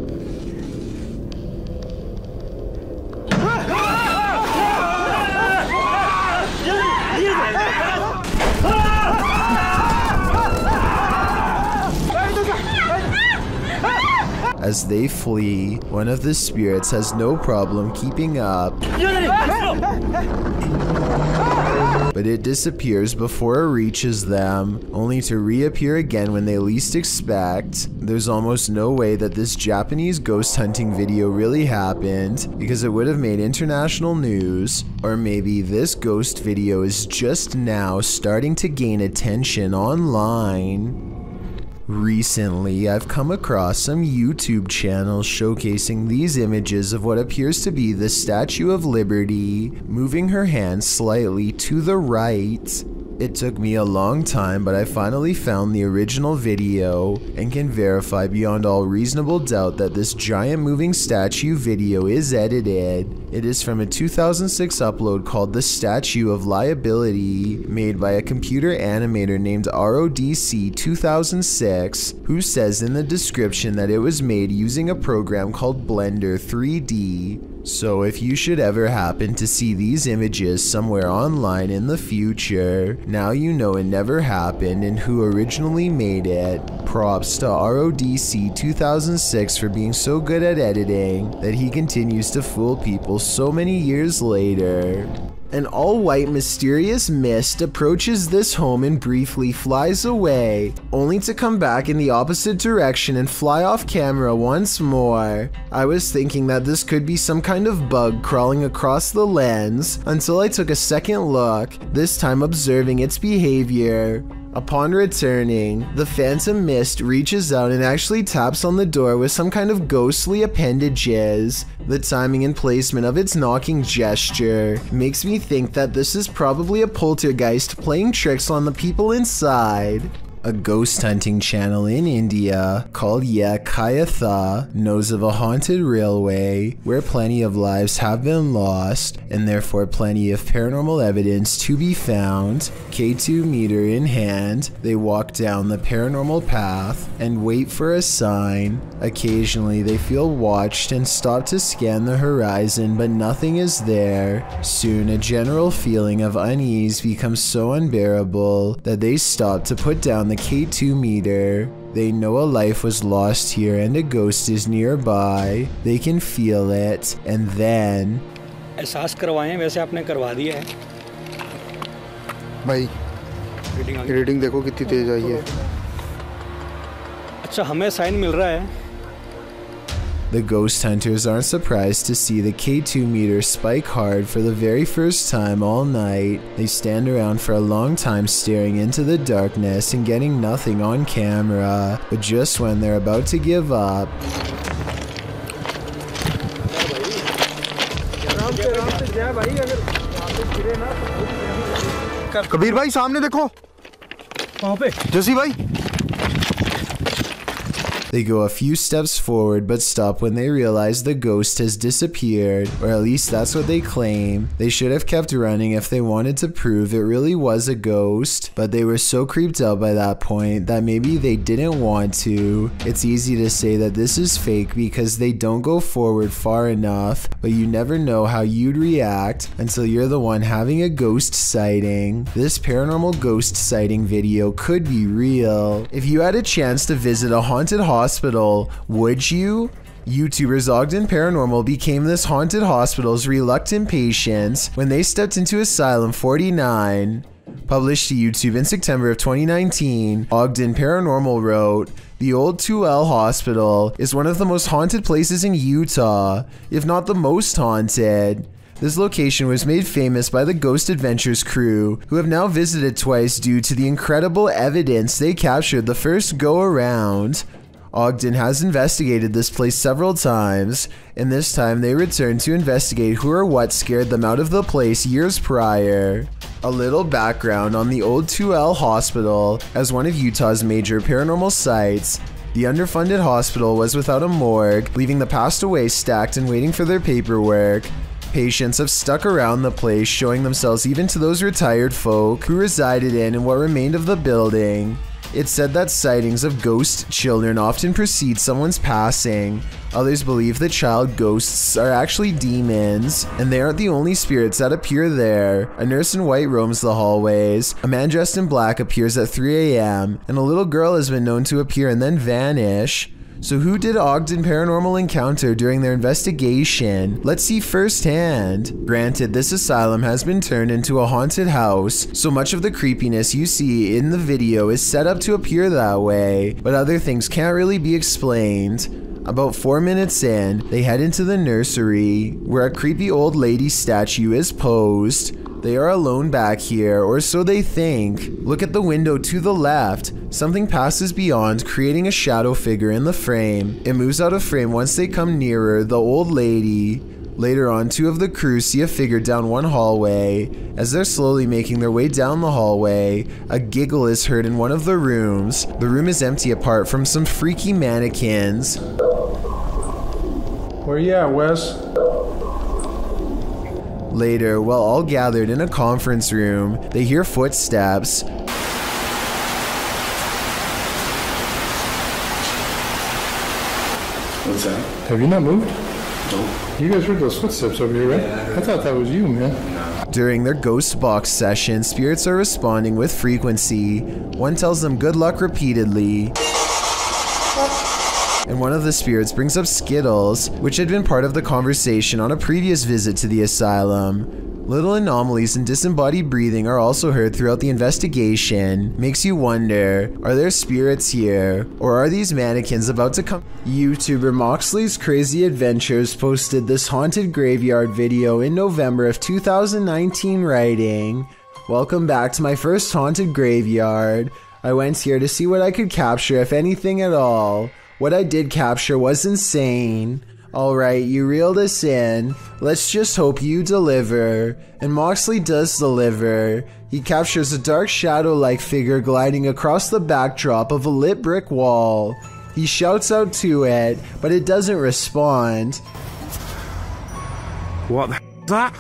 As they flee, one of the spirits has no problem keeping up, but it disappears before it reaches them, only to reappear again when they least expect. There's almost no way that this Japanese ghost hunting video really happened, because it would have made international news. Or maybe this ghost video is just now starting to gain attention online. Recently, I've come across some YouTube channels showcasing these images of what appears to be the Statue of Liberty, moving her hand slightly to the right. It took me a long time, but I finally found the original video and can verify beyond all reasonable doubt that this giant moving statue video is edited. It is from a 2006 upload called The Statue of Liability, made by a computer animator named RODC 2006, who says in the description that it was made using a program called Blender 3D. So if you should ever happen to see these images somewhere online in the future, now you know it never happened and who originally made it. Props to RODC 2006 for being so good at editing that he continues to fool people so many years later. An all-white mysterious mist approaches this home and briefly flies away, only to come back in the opposite direction and fly off camera once more. I was thinking that this could be some kind of bug crawling across the lens until I took a second look, this time observing its behavior. Upon returning, the phantom mist reaches out and actually taps on the door with some kind of ghostly appendages. The timing and placement of its knocking gesture makes me think that this is probably a poltergeist playing tricks on the people inside. A ghost hunting channel in India called Kayatha knows of a haunted railway where plenty of lives have been lost and therefore plenty of paranormal evidence to be found. K2 meter in hand, they walk down the paranormal path and wait for a sign. Occasionally they feel watched and stop to scan the horizon, but nothing is there. Soon a general feeling of unease becomes so unbearable that they stop to put down the K2 meter. They know a life was lost here and a ghost is nearby. They can feel it, and then एहसास करवाएं वैसे आपने करवा दिया है भाई reading देखो कितनी तेज आई है अच्छा हमें साइन मिल रहा है The ghost hunters aren't surprised to see the K2 meter spike hard for the very first time all night. They stand around for a long time staring into the darkness and getting nothing on camera, but just when they're about to give up, Kabir भाई सामने देखो वहाँ पे जसी भाई They go a few steps forward but stop when they realize the ghost has disappeared, or at least that's what they claim. They should have kept running if they wanted to prove it really was a ghost, but they were so creeped out by that point that maybe they didn't want to. It's easy to say that this is fake because they don't go forward far enough, but you never know how you'd react until you're the one having a ghost sighting. This paranormal ghost sighting video could be real. If you had a chance to visit a haunted hospital, would you? YouTubers Ogden Paranormal became this haunted hospital's reluctant patients when they stepped into Asylum 49. Published to YouTube in September of 2019, Ogden Paranormal wrote, "The old 2L Hospital is one of the most haunted places in Utah, if not the most haunted. This location was made famous by the Ghost Adventures crew, who have now visited twice due to the incredible evidence they captured the first go-around. Ogden has investigated this place several times, and this time they returned to investigate who or what scared them out of the place years prior." A little background on the old 2L Hospital. As one of Utah's major paranormal sites, the underfunded hospital was without a morgue, leaving the passed away stacked and waiting for their paperwork. Patients have stuck around the place, showing themselves even to those retired folk who resided in and what remained of the building. It's said that sightings of ghost children often precede someone's passing. Others believe that child ghosts are actually demons, and they aren't the only spirits that appear there. A nurse in white roams the hallways, a man dressed in black appears at 3 a.m., and a little girl has been known to appear and then vanish. So who did Ogden Paranormal encounter during their investigation? Let's see firsthand. Granted, this asylum has been turned into a haunted house, so much of the creepiness you see in the video is set up to appear that way, but other things can't really be explained. About 4 minutes in, they head into the nursery, where a creepy old lady statue is posed. They are alone back here, or so they think. Look at the window to the left. Something passes beyond, creating a shadow figure in the frame. It moves out of frame once they come nearer the old lady. Later on, two of the crew see a figure down one hallway. As they're slowly making their way down the hallway, a giggle is heard in one of the rooms. The room is empty apart from some freaky mannequins. Where you at, Wes? Later, while all gathered in a conference room, they hear footsteps. What's that? Have you not moved? No. You guys heard those footsteps over here, right? I thought that was you, man. During their ghost box session, spirits are responding with frequency. One tells them good luck repeatedly, and one of the spirits brings up Skittles, which had been part of the conversation on a previous visit to the asylum. Little anomalies and disembodied breathing are also heard throughout the investigation. Makes you wonder, are there spirits here? Or are these mannequins about to come? YouTuber Moxley's Crazy Adventures posted this haunted graveyard video in November of 2019 writing, "Welcome back to my first haunted graveyard. I went here to see what I could capture, if anything at all. What I did capture was insane. Alright, you reeled us in. Let's just hope you deliver." And Moxley does deliver. He captures a dark shadow-like figure gliding across the backdrop of a lit brick wall. He shouts out to it, but it doesn't respond. What the is that?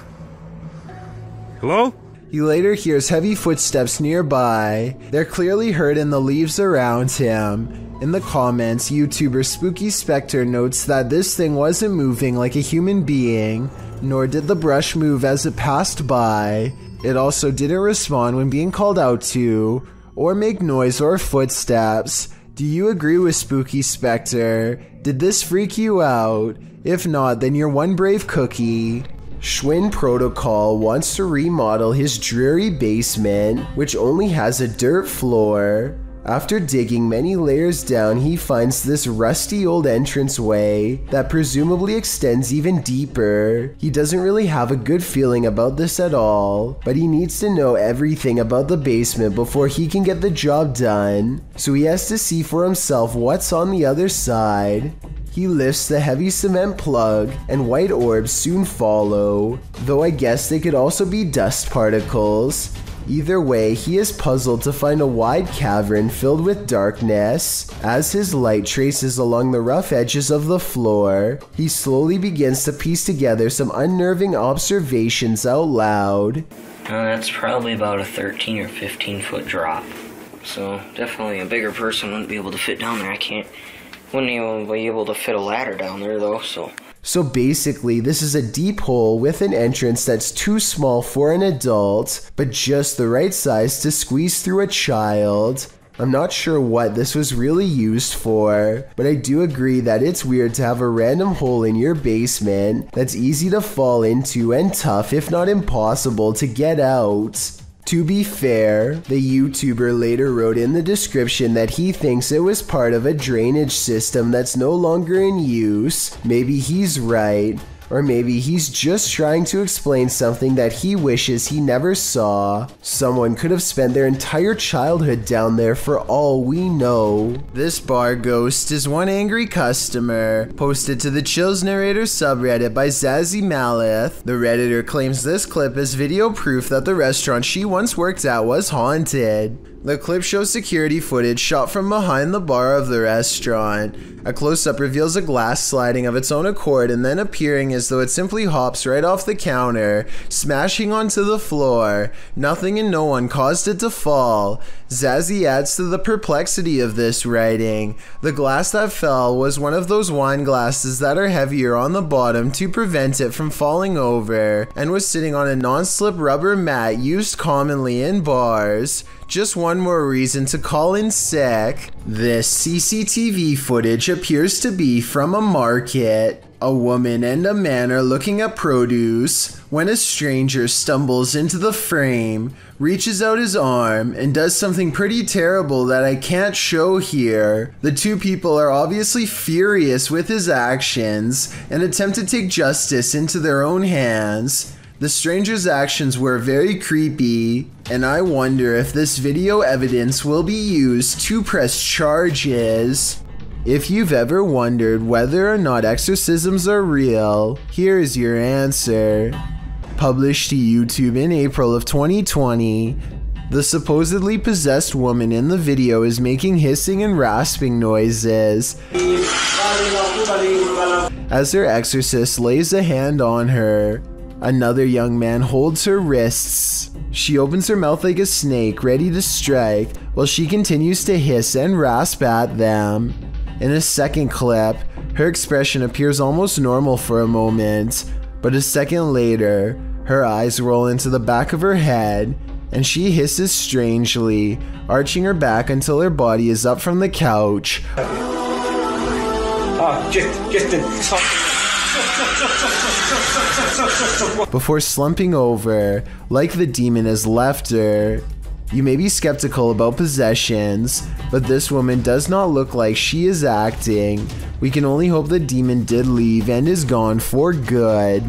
Hello? He later hears heavy footsteps nearby. They're clearly heard in the leaves around him. In the comments, YouTuber Spooky Spectre notes that this thing wasn't moving like a human being, nor did the brush move as it passed by. It also didn't respond when being called out to, or make noise or footsteps. Do you agree with Spooky Spectre? Did this freak you out? If not, then you're one brave cookie. Schwinn Protocol wants to remodel his dreary basement, which only has a dirt floor. After digging many layers down, he finds this rusty old entranceway that presumably extends even deeper. He doesn't really have a good feeling about this at all, but he needs to know everything about the basement before he can get the job done, so he has to see for himself what's on the other side. He lifts the heavy cement plug, and white orbs soon follow, though I guess they could also be dust particles. Either way, he is puzzled to find a wide cavern filled with darkness. As his light traces along the rough edges of the floor, he slowly begins to piece together some unnerving observations out loud. That's probably about a 13 or 15 foot drop. So definitely a bigger person wouldn't be able to fit down there. Wouldn't even be able to fit a ladder down there though, So basically, this is a deep hole with an entrance that's too small for an adult, but just the right size to squeeze through a child. I'm not sure what this was really used for, but I do agree that it's weird to have a random hole in your basement that's easy to fall into and tough, if not impossible, to get out. To be fair, the YouTuber later wrote in the description that he thinks it was part of a drainage system that's no longer in use. Maybe he's right. Or maybe he's just trying to explain something that he wishes he never saw. Someone could have spent their entire childhood down there for all we know. This bar ghost is one angry customer, posted to the Chills Narrator subreddit by Zazie Maleth. The Redditor claims this clip is video proof that the restaurant she once worked at was haunted. The clip shows security footage shot from behind the bar of the restaurant. A close-up reveals a glass sliding of its own accord and then appearing as though it simply hops right off the counter, smashing onto the floor. Nothing and no one caused it to fall. Zazie adds to the perplexity of this writing. The glass that fell was one of those wine glasses that are heavier on the bottom to prevent it from falling over, and was sitting on a non-slip rubber mat used commonly in bars. Just one more reason to call in sick. This CCTV footage appears to be from a market. A woman and a man are looking at produce when a stranger stumbles into the frame, reaches out his arm, and does something pretty terrible that I can't show here. The two people are obviously furious with his actions and attempt to take justice into their own hands. The stranger's actions were very creepy, and I wonder if this video evidence will be used to press charges. If you've ever wondered whether or not exorcisms are real, here is your answer. Published to YouTube in April of 2020, the supposedly possessed woman in the video is making hissing and rasping noises as her exorcist lays a hand on her. Another young man holds her wrists. She opens her mouth like a snake, ready to strike, while she continues to hiss and rasp at them. In a second clip, her expression appears almost normal for a moment, but a second later, her eyes roll into the back of her head, and she hisses strangely, arching her back until her body is up from the couch. Before slumping over, like the demon has left her. You may be skeptical about possessions, but this woman does not look like she is acting. We can only hope the demon did leave and is gone for good.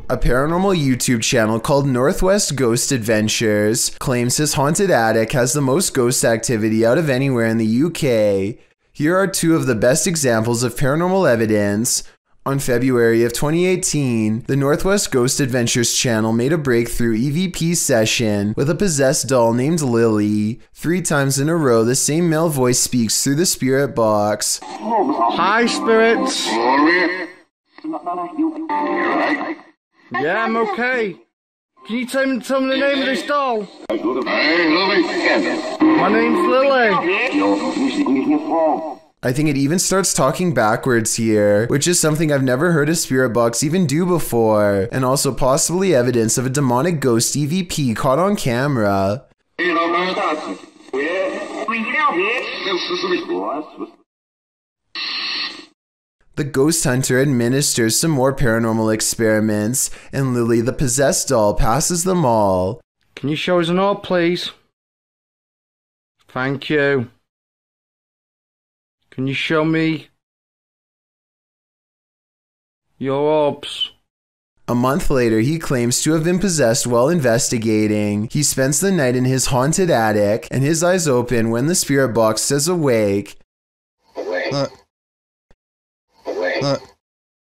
A paranormal YouTube channel called Northwest Ghost Adventures claims his haunted attic has the most ghost activity out of anywhere in the UK. Here are two of the best examples of paranormal evidence. On February of 2018, the Northwest Ghost Adventures channel made a breakthrough EVP session with a possessed doll named Lily. 3 times in a row, the same male voice speaks through the spirit box. Hi, spirits. Yeah, I'm okay. Can you tell me the name of this doll? My name's Lily. I think it even starts talking backwards here, which is something I've never heard a spirit box even do before, and also possibly evidence of a demonic ghost EVP caught on camera. The ghost hunter administers some more paranormal experiments, and Lily the possessed doll passes them all. Can you show us an orb, please? Thank you. Can you show me your orbs? A month later, he claims to have been possessed while investigating. He spends the night in his haunted attic, and his eyes open when the spirit box says awake.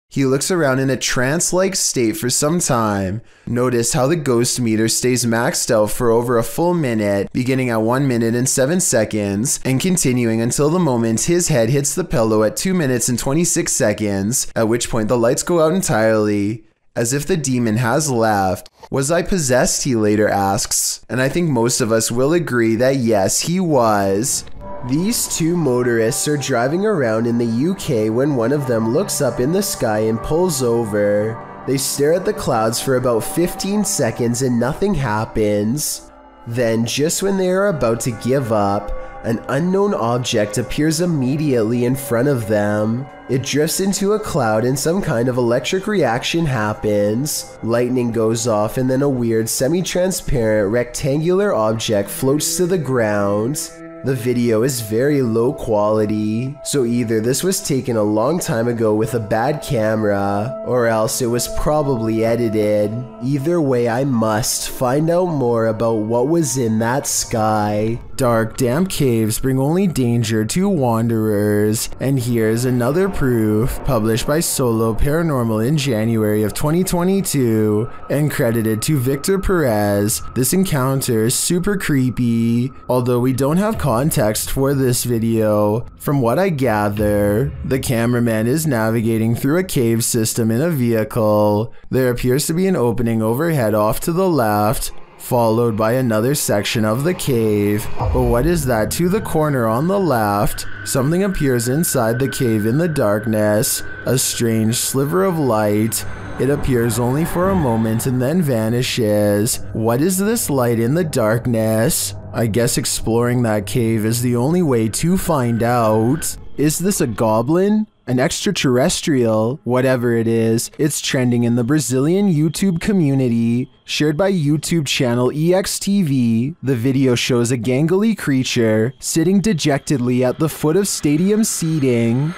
He looks around in a trance-like state for some time. Notice how the ghost meter stays maxed out for over a full minute, beginning at 1 minute and 7 seconds, and continuing until the moment his head hits the pillow at 2 minutes and 26 seconds, at which point the lights go out entirely. As if the demon has left. Was I possessed, he later asks, and I think most of us will agree that yes, he was. These two motorists are driving around in the UK when one of them looks up in the sky and pulls over. They stare at the clouds for about 15 seconds and nothing happens. Then, just when they are about to give up, An unknown object appears immediately in front of them. It drifts into a cloud and some kind of electric reaction happens. Lightning goes off and then a weird semi-transparent rectangular object floats to the ground. The video is very low quality, so either this was taken a long time ago with a bad camera, or else it was probably edited. Either way, I must find out more about what was in that sky. Dark, damp caves bring only danger to wanderers, and here's another proof, published by Solo Paranormal in January of 2022, and credited to Victor Perez. This encounter is super creepy, although we don't have context for this video. From what I gather, the cameraman is navigating through a cave system in a vehicle. There appears to be an opening overhead off to the left, followed by another section of the cave. But what is that to the corner on the left? Something appears inside the cave in the darkness, a strange sliver of light. It appears only for a moment and then vanishes. What is this light in the darkness? I guess exploring that cave is the only way to find out. Is this a goblin? An extraterrestrial? Whatever it is, it's trending in the Brazilian YouTube community. Shared by YouTube channel EXTV, the video shows a gangly creature sitting dejectedly at the foot of stadium seating.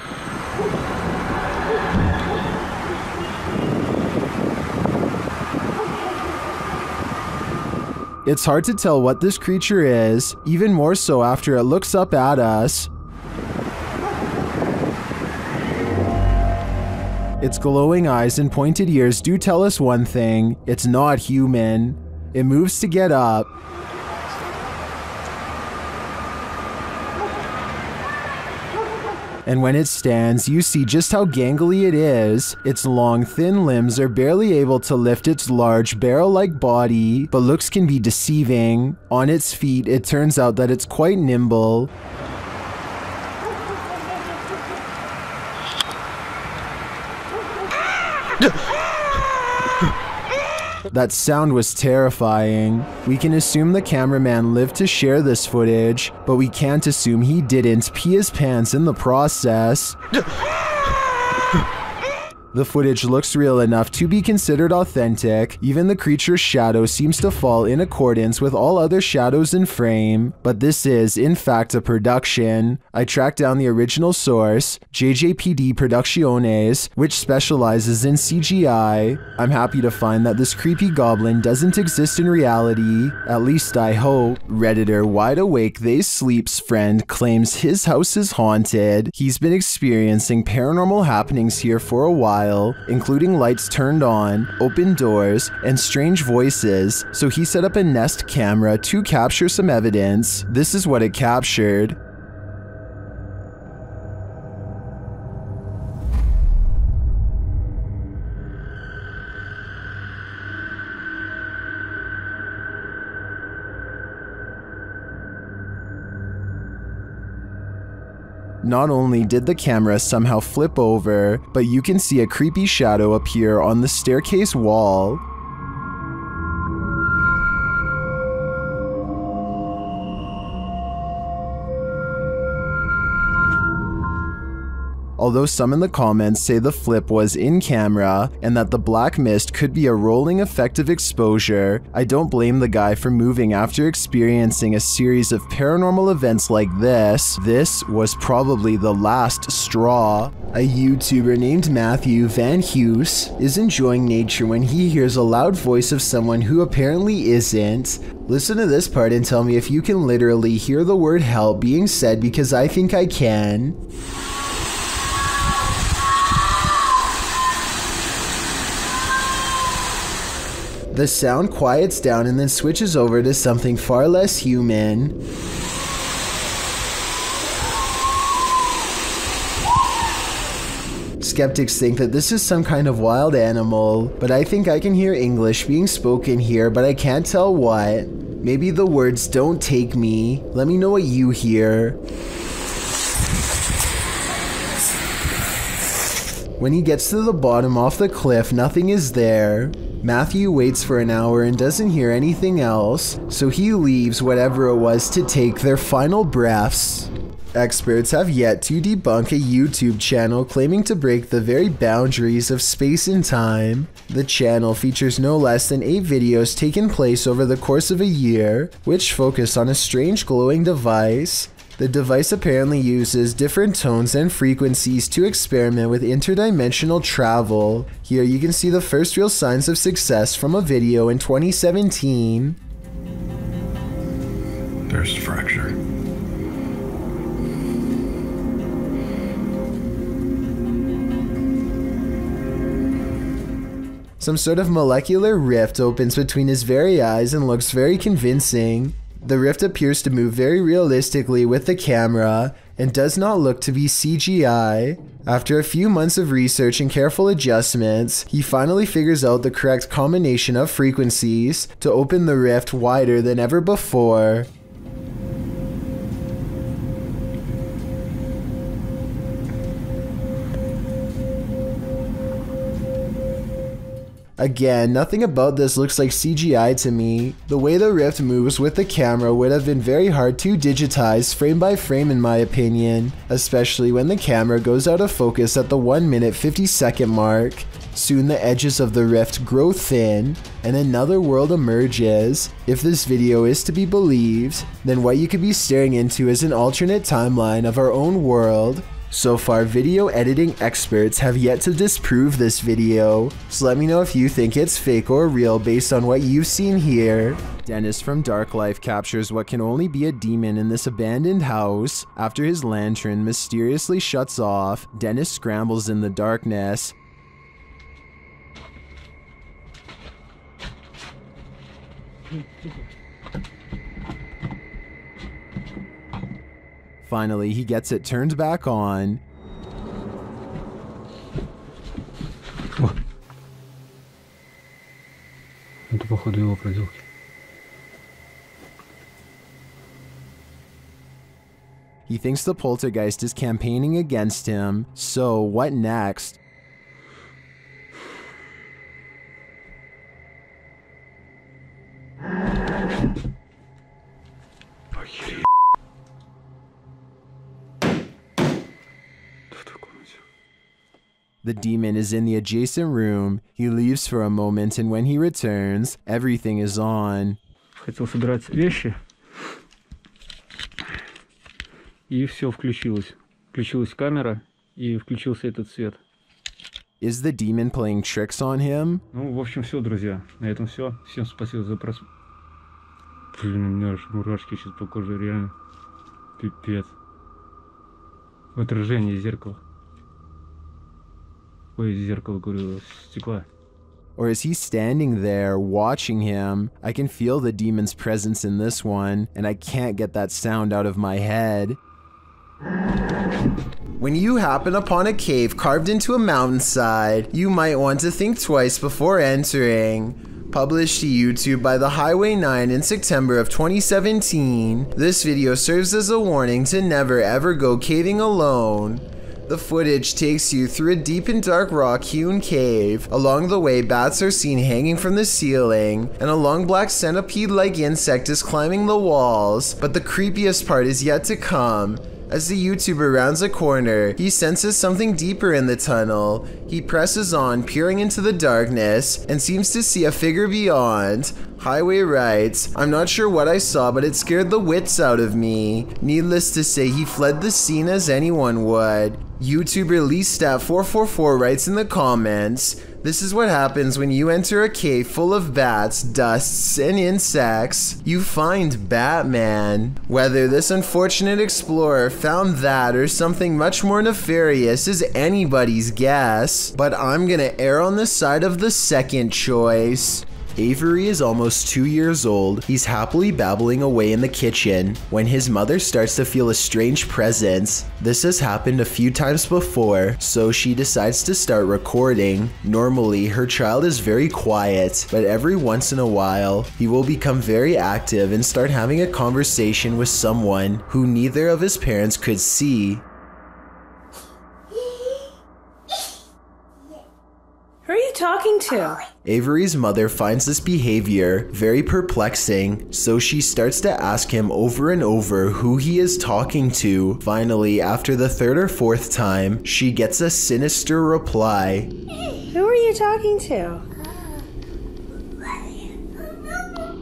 It's hard to tell what this creature is, even more so after it looks up at us. Its glowing eyes and pointed ears do tell us one thing: it's not human. It moves to get up. And when it stands, you see just how gangly it is. Its long, thin limbs are barely able to lift its large, barrel-like body, but looks can be deceiving. On its feet, it turns out that it's quite nimble. That sound was terrifying. We can assume the cameraman lived to share this footage, but we can't assume he didn't pee his pants in the process. The footage looks real enough to be considered authentic. Even the creature's shadow seems to fall in accordance with all other shadows in frame, but this is, in fact, a production. I tracked down the original source, JJPD Producciones, which specializes in CGI. I'm happy to find that this creepy goblin doesn't exist in reality, at least I hope. Redditor Wide Awake They Sleep's friend claims his house is haunted. He's been experiencing paranormal happenings here for a while, including lights turned on, open doors, and strange voices, so he set up a Nest camera to capture some evidence. This is what it captured. Not only did the camera somehow flip over, but you can see a creepy shadow appear on the staircase wall. Although some in the comments say the flip was in camera and that the black mist could be a rolling effect of exposure, I don't blame the guy for moving after experiencing a series of paranormal events like this. This was probably the last straw. A YouTuber named Matthew Van Hughes is enjoying nature when he hears a loud voice of someone who apparently isn't. Listen to this part and tell me if you can literally hear the word help being said, because I think I can. The sound quiets down and then switches over to something far less human. Skeptics think that this is some kind of wild animal, but I think I can hear English being spoken here, but I can't tell what. Maybe the words "don't take me." Let me know what you hear. When he gets to the bottom off the cliff, nothing is there. Matthew waits for an hour and doesn't hear anything else, so he leaves whatever it was to take their final breaths. Experts have yet to debunk a YouTube channel claiming to break the very boundaries of space and time. The channel features no less than 8 videos taking place over the course of a year, which focus on a strange glowing device. The device apparently uses different tones and frequencies to experiment with interdimensional travel. Here you can see the first real signs of success from a video in 2017. There's fracture. Some sort of molecular rift opens between his very eyes and looks very convincing. The rift appears to move very realistically with the camera and does not look to be CGI. After a few months of research and careful adjustments, he finally figures out the correct combination of frequencies to open the rift wider than ever before. Again, nothing about this looks like CGI to me. The way the rift moves with the camera would have been very hard to digitize frame by frame in my opinion, especially when the camera goes out of focus at the 1 minute 50 second mark. Soon the edges of the rift grow thin, and another world emerges. If this video is to be believed, then what you could be staring into is an alternate timeline of our own world. So far, video editing experts have yet to disprove this video, so let me know if you think it's fake or real based on what you've seen here. Dennis from Dark Life captures what can only be a demon in this abandoned house. After his lantern mysteriously shuts off, Dennis scrambles in the darkness. Finally, he gets it turned back on. Это походу его проделки. He thinks the poltergeist is campaigning against him, so what next? The demon is in the adjacent room. He leaves for a moment, and when he returns, everything is on. Хотел собирать вещи, и все включилось. Включилась камера, и включился этот свет. Is the demon playing tricks on him? Ну, в общем, все, друзья. На этом все. Всем спасибо за просмотр. Блин, у меня аж мурашки сейчас по коже, реально. Пипец. В отражении зеркала. Ой, зеркало, говорю, стекла. Or is he standing there watching him? I can feel the demon's presence in this one, and I can't get that sound out of my head. When you happen upon a cave carved into a mountainside, you might want to think twice before entering. Published to YouTube by the Highway 9 in September of 2017, this video serves as a warning to never ever go caving alone. The footage takes you through a deep and dark rock-hewn cave. Along the way, bats are seen hanging from the ceiling, and a long black centipede-like insect is climbing the walls. But the creepiest part is yet to come. As the YouTuber rounds a corner, he senses something deeper in the tunnel. He presses on, peering into the darkness, and seems to see a figure beyond. Highway writes, "I'm not sure what I saw, but it scared the wits out of me." Needless to say, he fled the scene as anyone would. YouTuber LeeStat444 writes in the comments, "This is what happens when you enter a cave full of bats, dusts, and insects. You find Batman." Whether this unfortunate explorer found that or something much more nefarious is anybody's guess, but I'm gonna err on the side of the second choice. Avery is almost 2 years old. He's happily babbling away in the kitchen when his mother starts to feel a strange presence. This has happened a few times before, so she decides to start recording. Normally, her child is very quiet, but every once in a while, he will become very active and start having a conversation with someone who neither of his parents could see. Who are you talking talking to? Avery's mother finds this behavior very perplexing, so she starts to ask him over and over who he is talking to. Finally, after the third or fourth time, she gets a sinister reply. Who are you talking to?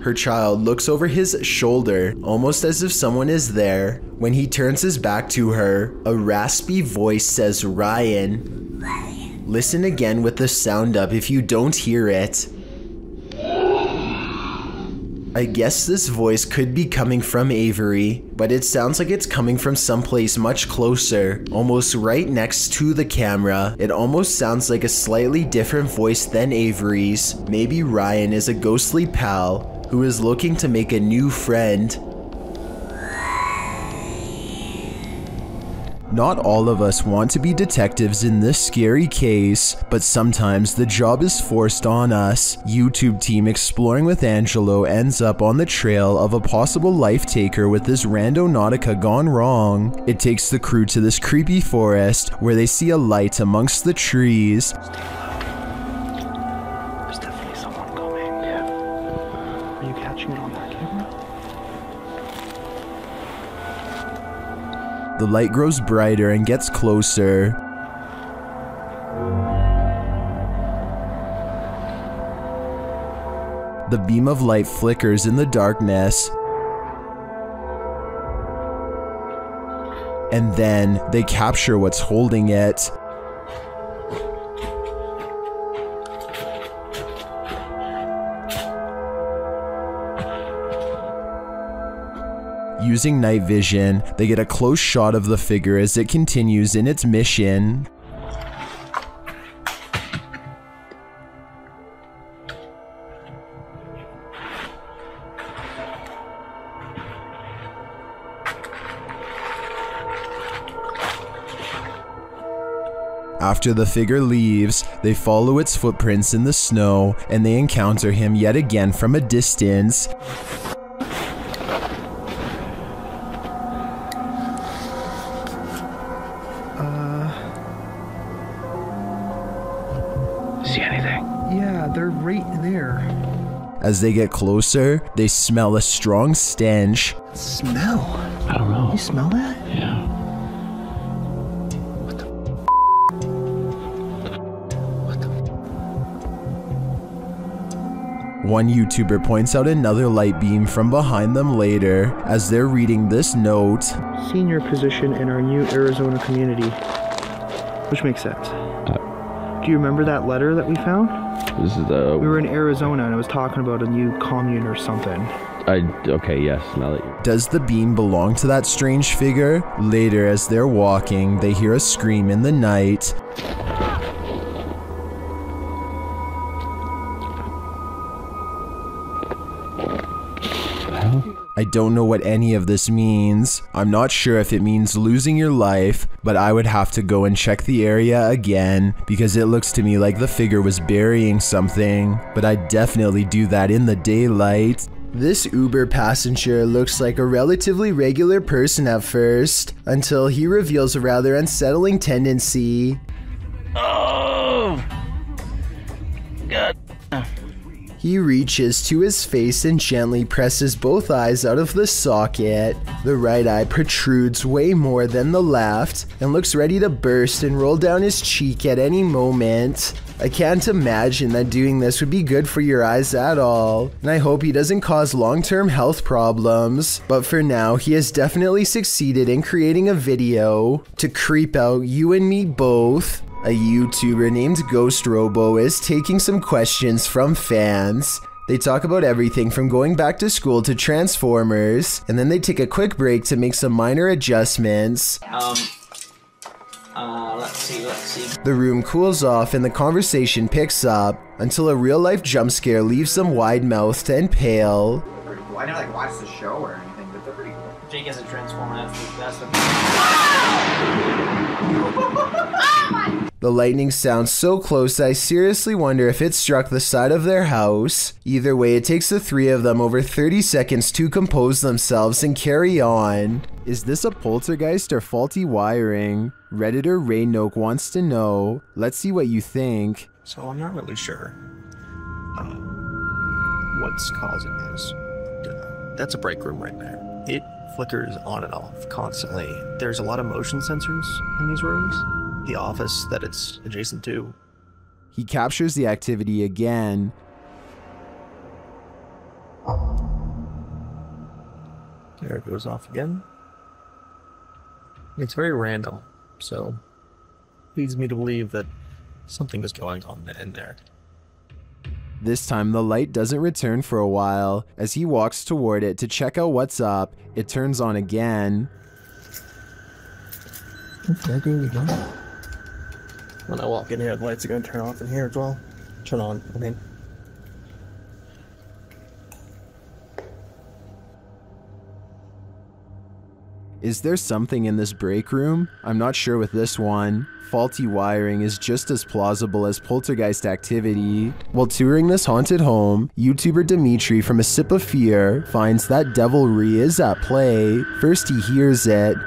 Her child looks over his shoulder, almost as if someone is there. When he turns his back to her, a raspy voice says, "Ryan." Listen again with the sound up if you don't hear it. I guess this voice could be coming from Avery, but it sounds like it's coming from someplace much closer, almost right next to the camera. It almost sounds like a slightly different voice than Avery's. Maybe Ryan is a ghostly pal who is looking to make a new friend. Not all of us want to be detectives in this scary case, but sometimes the job is forced on us. YouTube team Exploring with Angelo ends up on the trail of a possible life taker with this Randonautica gone wrong. It takes the crew to this creepy forest where they see a light amongst the trees. There's definitely someone coming. Yeah. Are you catching it on that camera? The light grows brighter and gets closer. The beam of light flickers in the darkness. And then they capture what's holding it. Using night vision, they get a close shot of the figure as it continues in its mission. After the figure leaves, they follow its footprints in the snow, and they encounter him yet again from a distance. See anything? Yeah, they're right there. As they get closer, they smell a strong stench. Smell? I don't know. You smell that? Yeah. One YouTuber points out another light beam from behind them later as they're reading this note. Senior position in our new Arizona community. Which makes sense. Do you remember that letter that we found? This is the... We were in Arizona and it was talking about a new commune or something. Okay, yes, now that you... Does the beam belong to that strange figure? Later, as they're walking, they hear a scream in the night. I don't know what any of this means. I'm not sure if it means losing your life, but I would have to go and check the area again because it looks to me like the figure was burying something, but I'd definitely do that in the daylight. This Uber passenger looks like a relatively regular person at first, until he reveals a rather unsettling tendency. Oh! God. He reaches to his face and gently presses both eyes out of the socket. The right eye protrudes way more than the left and looks ready to burst and roll down his cheek at any moment. I can't imagine that doing this would be good for your eyes at all, and I hope he doesn't cause long-term health problems. But for now, he has definitely succeeded in creating a video to creep out you and me both. A YouTuber named Ghost Robo is taking some questions from fans. They talk about everything from going back to school to Transformers, and then they take a quick break to make some minor adjustments. Let's see. The room cools off and the conversation picks up until a real-life jump scare leaves them wide-mouthed and pale. Pretty cool. I never watched the show or anything, but they're pretty cool. Jake has a Transformer, that's the The lightning sounds so close that I seriously wonder if it struck the side of their house. Either way, it takes the three of them over 30 seconds to compose themselves and carry on. Is this a poltergeist or faulty wiring? Redditor Ray Noak wants to know. Let's see what you think. So I'm not really sure what's causing this. That's a break room right there. It flickers on and off constantly. There's a lot of motion sensors in these rooms. The office that it's adjacent to. He captures the activity again. There it goes off again. It's very random, so leads me to believe that something is going on in there. This time the light doesn't return for a while. As he walks toward it to check out what's up, it turns on again. There goes again. When I walk in here, the lights are going to turn off in here as well. Turn on, I mean. Is there something in this break room? I'm not sure with this one. Faulty wiring is just as plausible as poltergeist activity. While touring this haunted home, YouTuber Dimitri from A Sip of Fear finds that devilry is at play. First he hears it.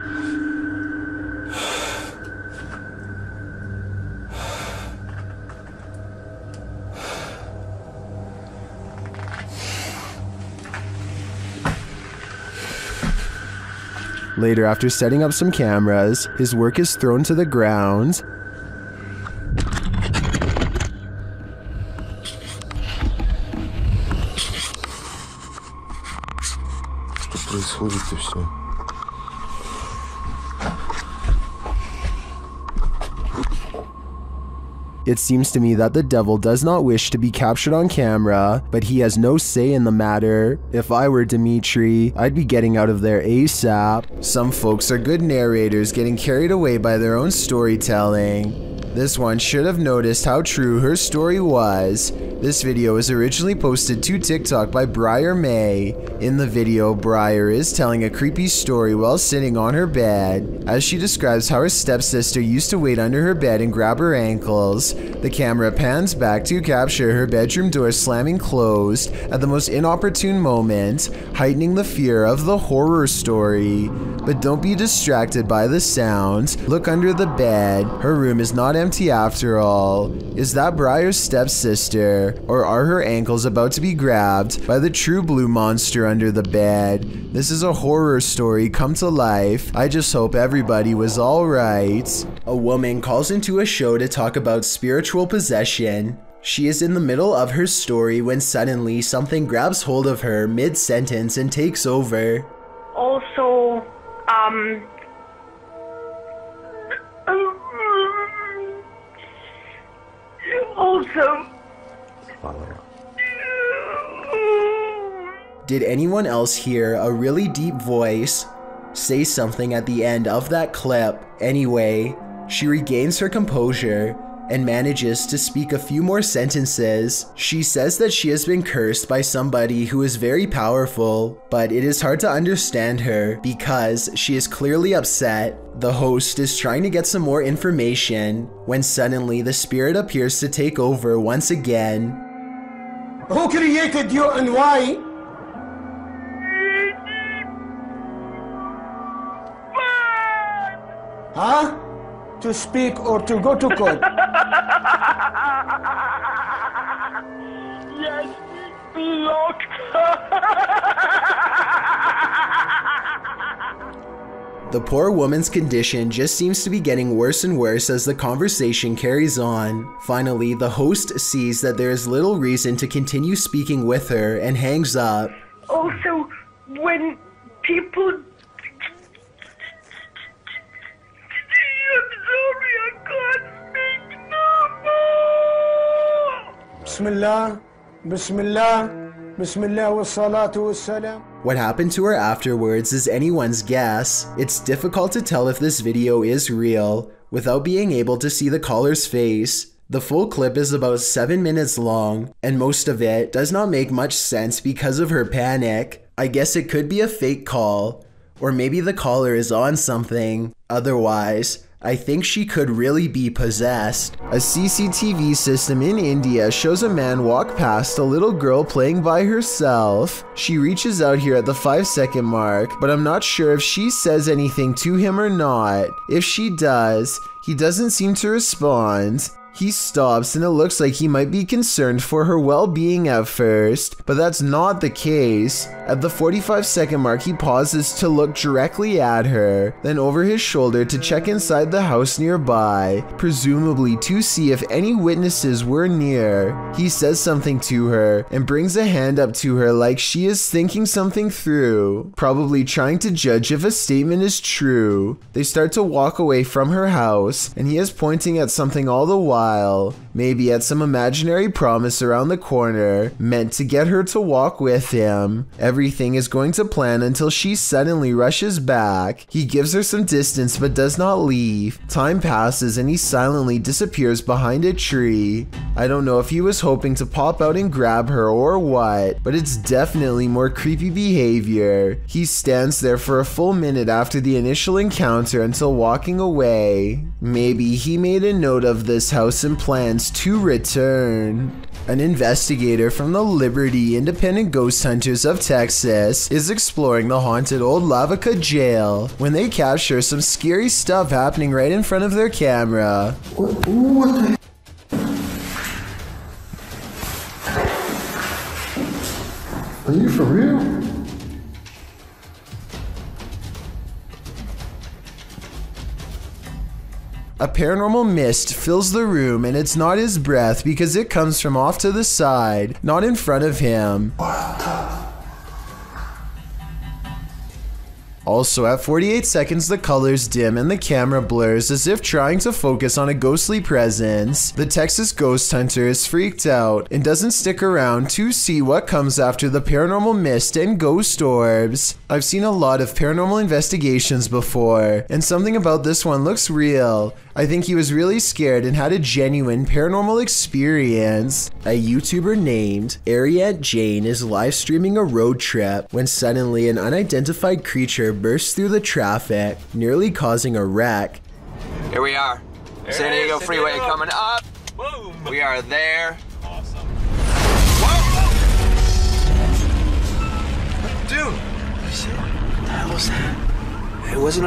Later, after setting up some cameras, his work is thrown to the ground. Что происходит-то все? It seems to me that the devil does not wish to be captured on camera, but he has no say in the matter. If I were Dimitri, I'd be getting out of there ASAP. Some folks are good narrators getting carried away by their own storytelling. This one should have noticed how true her story was. This video was originally posted to TikTok by Briar May. In the video, Briar is telling a creepy story while sitting on her bed. As she describes how her stepsister used to wait under her bed and grab her ankles, the camera pans back to capture her bedroom door slamming closed at the most inopportune moment, heightening the fear of the horror story. But don't be distracted by the sound. Look under the bed. Her room is not empty after all. Is that Briar's stepsister? Or are her ankles about to be grabbed by the true blue monster under the bed? This is a horror story come to life. I just hope everybody was alright. A woman calls into a show to talk about spiritual possession. She is in the middle of her story when suddenly something grabs hold of her mid-sentence and takes over. Also, Did anyone else hear a really deep voice say something at the end of that clip? Anyway, she regains her composure and manages to speak a few more sentences. She says that she has been cursed by somebody who is very powerful, but it is hard to understand her because she is clearly upset. The host is trying to get some more information when suddenly the spirit appears to take over once again. Who created you and why? Huh? To speak or to go to court? yes, locked. The poor woman's condition just seems to be getting worse and worse as the conversation carries on. Finally, the host sees that there is little reason to continue speaking with her and hangs up. Also, when people... Bismillah, Bismillah, Bismillah wa salatu wa salam. What happened to her afterwards is anyone's guess. It's difficult to tell if this video is real without being able to see the caller's face. The full clip is about 7 minutes long, and most of it does not make much sense because of her panic. I guess it could be a fake call, or maybe the caller is on something. Otherwise, I think she could really be possessed. A CCTV system in India shows a man walk past a little girl playing by herself. She reaches out here at the 5-second mark, but I'm not sure if she says anything to him or not. If she does, he doesn't seem to respond. He stops and it looks like he might be concerned for her well-being at first, but that's not the case. At the 45-second mark, he pauses to look directly at her, then over his shoulder to check inside the house nearby, presumably to see if any witnesses were near. He says something to her and brings a hand up to her like she is thinking something through, probably trying to judge if a statement is true. They start to walk away from her house, and he is pointing at something all the while. Maybe at some imaginary promise around the corner, meant to get her to walk with him. Everything is going to plan until she suddenly rushes back. He gives her some distance but does not leave. Time passes and he silently disappears behind a tree. I don't know if he was hoping to pop out and grab her or what, but it's definitely more creepy behavior. He stands there for a full minute after the initial encounter until walking away. Maybe he made a note of this house and plans to return. An investigator from the Liberty Independent Ghost Hunters of Texas is exploring the haunted old Lavaca jail when they capture some scary stuff happening right in front of their camera. What the? Are you for real? A paranormal mist fills the room, and it's not his breath because it comes from off to the side, not in front of him. Also, at 48 seconds, the colors dim and the camera blurs as if trying to focus on a ghostly presence. The Texas ghost hunter is freaked out and doesn't stick around to see what comes after the paranormal mist and ghost orbs. I've seen a lot of paranormal investigations before, and something about this one looks real. I think he was really scared and had a genuine paranormal experience. A YouTuber named Ariette Jane is live streaming a road trip when suddenly an unidentified creature bursts through the traffic, nearly causing a wreck. Here we are. San Diego Freeway coming up. Boom. We are there. Awesome. Dude, what the hell was that?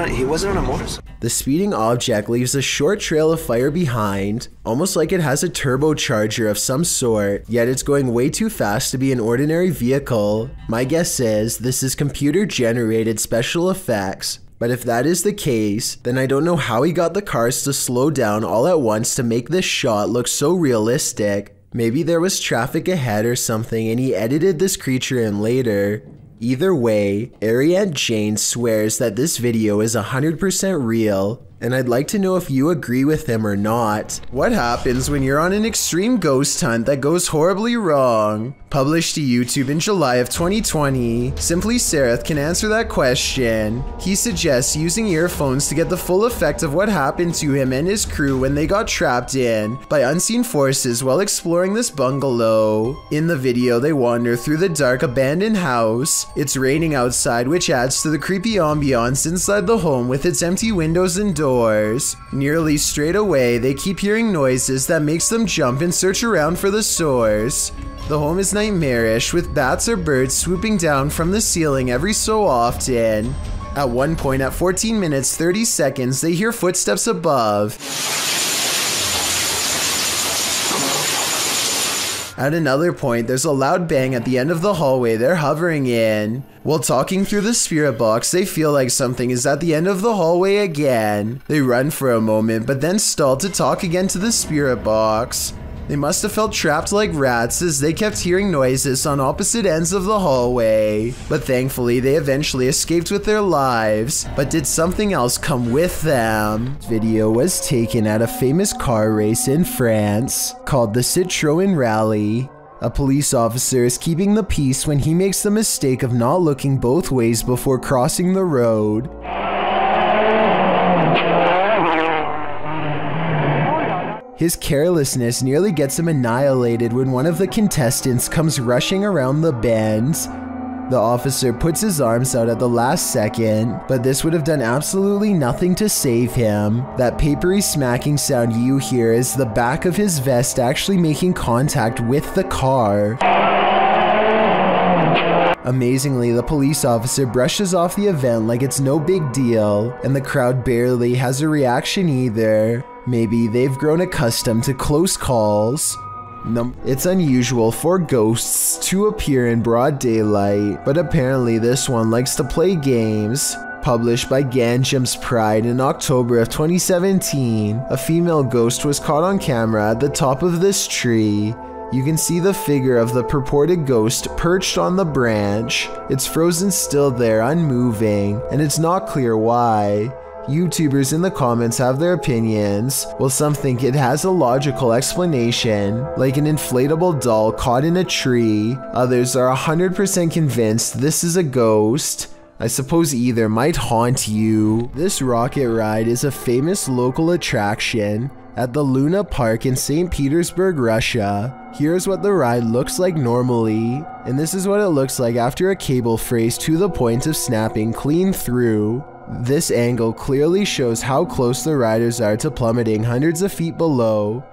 He wasn't on a motorcycle. The speeding object leaves a short trail of fire behind, almost like it has a turbocharger of some sort, yet it's going way too fast to be an ordinary vehicle. My guess is this is computer-generated special effects, but if that is the case, then I don't know how he got the cars to slow down all at once to make this shot look so realistic. Maybe there was traffic ahead or something and he edited this creature in later. Either way, Ariette Jane swears that this video is 100% real, and I'd like to know if you agree with him or not. What happens when you're on an extreme ghost hunt that goes horribly wrong? Published to YouTube in July of 2020, Simply Sereth can answer that question. He suggests using earphones to get the full effect of what happened to him and his crew when they got trapped in by unseen forces while exploring this bungalow. In the video, they wander through the dark abandoned house. It's raining outside, which adds to the creepy ambiance inside the home with its empty windows and doors. Nearly straight away, they keep hearing noises that makes them jump and search around for the source. The home is nightmarish, with bats or birds swooping down from the ceiling every so often. At one point, at 14 minutes 30 seconds, they hear footsteps above. At another point, there's a loud bang at the end of the hallway they're hovering in. While talking through the spirit box, they feel like something is at the end of the hallway again. They run for a moment, but then stall to talk again to the spirit box. They must have felt trapped like rats as they kept hearing noises on opposite ends of the hallway. But thankfully, they eventually escaped with their lives. But did something else come with them? This video was taken at a famous car race in France called the Citroën Rally. A police officer is keeping the peace when he makes the mistake of not looking both ways before crossing the road. His carelessness nearly gets him annihilated when one of the contestants comes rushing around the bend. The officer puts his arms out at the last second, but this would have done absolutely nothing to save him. That papery smacking sound you hear is the back of his vest actually making contact with the car. Amazingly, the police officer brushes off the event like it's no big deal, and the crowd barely has a reaction either. Maybe they've grown accustomed to close calls. It's unusual for ghosts to appear in broad daylight, but apparently this one likes to play games. Published by Ganjam's Pride in October of 2017, a female ghost was caught on camera at the top of this tree. You can see the figure of the purported ghost perched on the branch. It's frozen still there, unmoving, and it's not clear why. YouTubers in the comments have their opinions, while some think it has a logical explanation, like an inflatable doll caught in a tree. Others are 100% convinced this is a ghost. I suppose either might haunt you. This rocket ride is a famous local attraction at the Luna Park in St. Petersburg, Russia. Here's what the ride looks like normally, and this is what it looks like after a cable frays to the point of snapping clean through. This angle clearly shows how close the riders are to plummeting hundreds of feet below.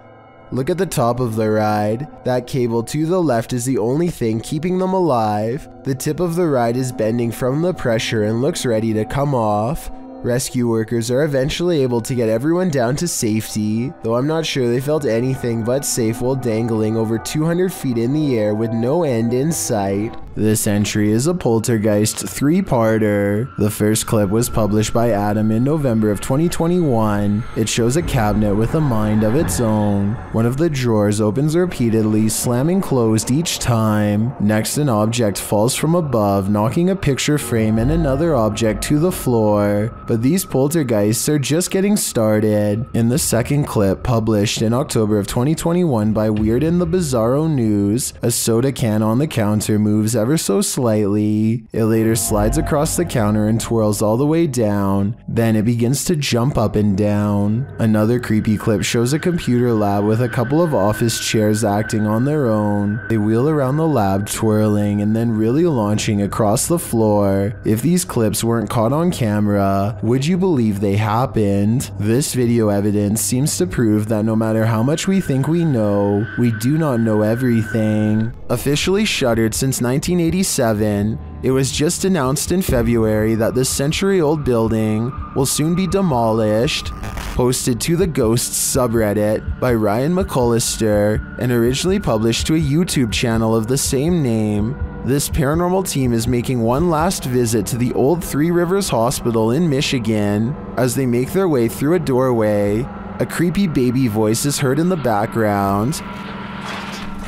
Look at the top of the ride. That cable to the left is the only thing keeping them alive. The tip of the ride is bending from the pressure and looks ready to come off. Rescue workers are eventually able to get everyone down to safety, though I'm not sure they felt anything but safe while dangling over 200 feet in the air with no end in sight. This entry is a Poltergeist 3-parter. The first clip was published by Adam in November of 2021. It shows a cabinet with a mind of its own. One of the drawers opens repeatedly, slamming closed each time. Next, an object falls from above, knocking a picture frame and another object to the floor. But these poltergeists are just getting started. In the second clip, published in October of 2021 by Weird and the Bizarro News, a soda can on the counter moves ever so slightly. It later slides across the counter and twirls all the way down. Then it begins to jump up and down. Another creepy clip shows a computer lab with a couple of office chairs acting on their own. They wheel around the lab, twirling and then really launching across the floor. If these clips weren't caught on camera, would you believe they happened? This video evidence seems to prove that no matter how much we think we know, we do not know everything. Officially shuttered since 1987, it was just announced in February that this century-old building will soon be demolished. Posted to the Ghosts subreddit by Ryan McCullister and originally published to a YouTube channel of the same name. This paranormal team is making one last visit to the old Three Rivers Hospital in Michigan. As they make their way through a doorway, a creepy baby voice is heard in the background.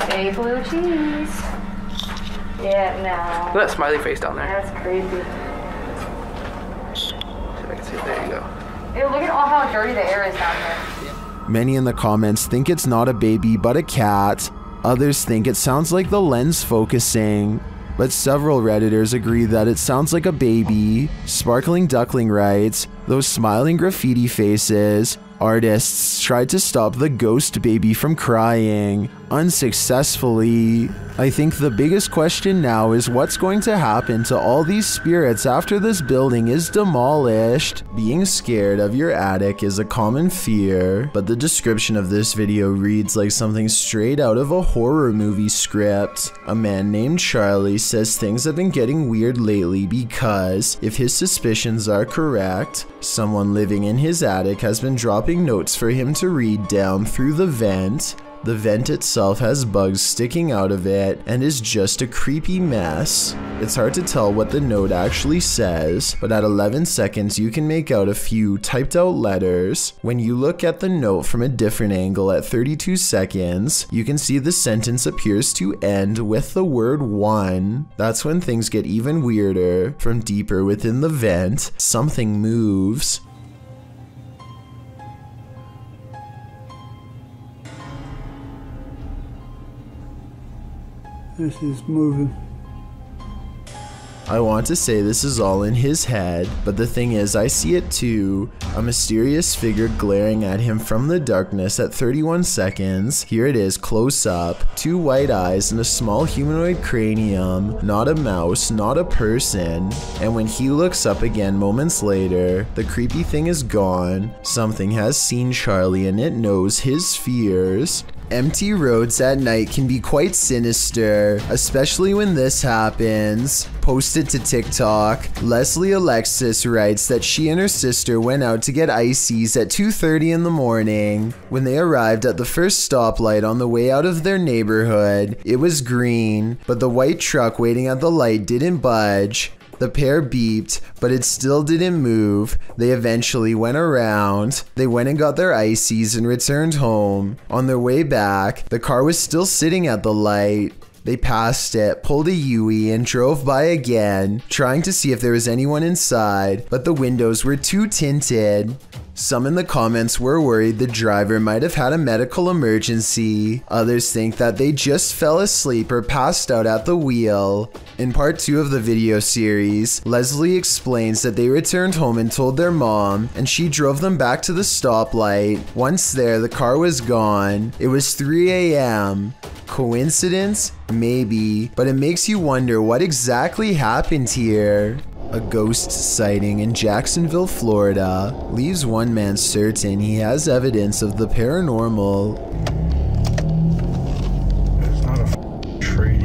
Hey, blue cheese. Yeah, no. Look at that smiley face down there. That's creepy. See if I can see it. There you go. Ew, look at all how dirty the air is down here. Many in the comments think it's not a baby but a cat. Others think it sounds like the lens focusing, but several Redditors agree that it sounds like a baby. Sparkling Duckling writes, those smiling graffiti faces. Artists tried to stop the ghost baby from crying, unsuccessfully. I think the biggest question now is what's going to happen to all these spirits after this building is demolished. Being scared of your attic is a common fear, but the description of this video reads like something straight out of a horror movie script. A man named Charlie says things have been getting weird lately because, if his suspicions are correct, someone living in his attic has been dropping notes for him to read down through the vent. The vent itself has bugs sticking out of it and is just a creepy mess. It's hard to tell what the note actually says, but at 11 seconds you can make out a few typed out letters. When you look at the note from a different angle at 32 seconds, you can see the sentence appears to end with the word 1. That's when things get even weirder. From deeper within the vent, something moves. This is moving. I want to say this is all in his head, but the thing is I see it too. A mysterious figure glaring at him from the darkness at 31 seconds. Here it is close up, 2 white eyes and a small humanoid cranium, not a mouse, not a person. And when he looks up again moments later, the creepy thing is gone. Something has seen Charlie and it knows his fears. Empty roads at night can be quite sinister, especially when this happens. Posted to TikTok, Leslie Alexis writes that she and her sister went out to get ices at 2:30 in the morning. When they arrived at the first stoplight on the way out of their neighborhood, it was green, but the white truck waiting at the light didn't budge. The pair beeped, but it still didn't move. They eventually went around. They went and got their ices and returned home. On their way back, the car was still sitting at the light. They passed it, pulled a U-turn, and drove by again, trying to see if there was anyone inside, but the windows were too tinted. Some in the comments were worried the driver might have had a medical emergency. Others think that they just fell asleep or passed out at the wheel. In part 2 of the video series, Leslie explains that they returned home and told their mom, and she drove them back to the stoplight. Once there, the car was gone. It was 3 a.m. Coincidence? Maybe, but it makes you wonder what exactly happened here. A ghost sighting in Jacksonville, Florida, leaves one man certain he has evidence of the paranormal. It's not a tree.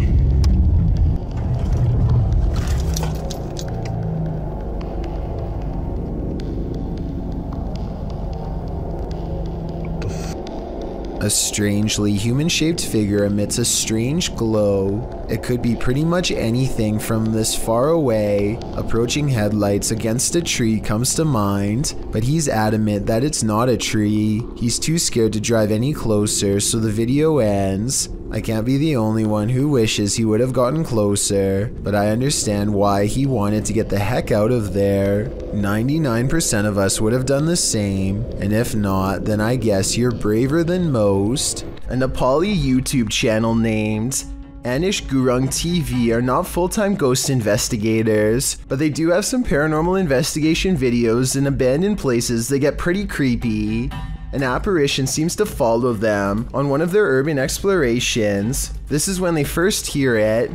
A strangely human-shaped figure emits a strange glow. It could be pretty much anything from this far away. Approaching headlights against a tree comes to mind, but he's adamant that it's not a tree. He's too scared to drive any closer, so the video ends. I can't be the only one who wishes he would have gotten closer, but I understand why he wanted to get the heck out of there. 99% of us would have done the same, and if not, then I guess you're braver than most. A Nepali YouTube channel named Anish Gurung TV are not full-time ghost investigators, but they do have some paranormal investigation videos in abandoned places that get pretty creepy. An apparition seems to follow them on one of their urban explorations. This is when they first hear it.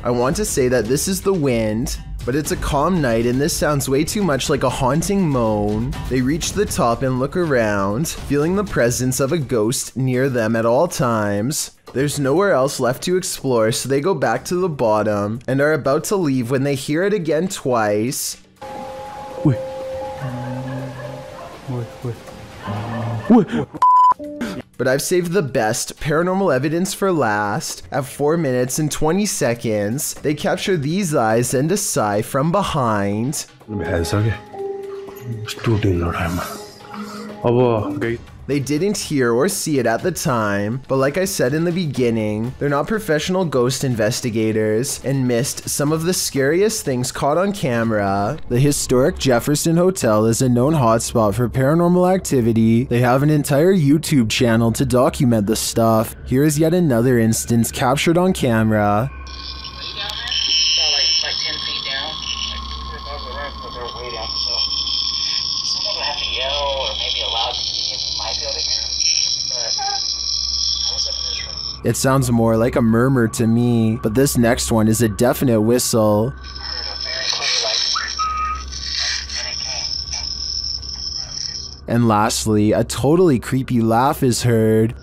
I want to say that this is the wind, but it's a calm night and this sounds way too much like a haunting moan. They reach the top and look around, feeling the presence of a ghost near them at all times. There's nowhere else left to explore, so they go back to the bottom and are about to leave when they hear it again twice. But I've saved the best paranormal evidence for last. At 4 minutes and 20 seconds, they capture these eyes and a sigh from behind. They didn't hear or see it at the time, but like I said in the beginning, they're not professional ghost investigators and missed some of the scariest things caught on camera. The historic Jefferson Hotel is a known hotspot for paranormal activity. They have an entire YouTube channel to document the stuff. Here is yet another instance captured on camera. It sounds more like a murmur to me, but this next one is a definite whistle. And lastly, a totally creepy laugh is heard.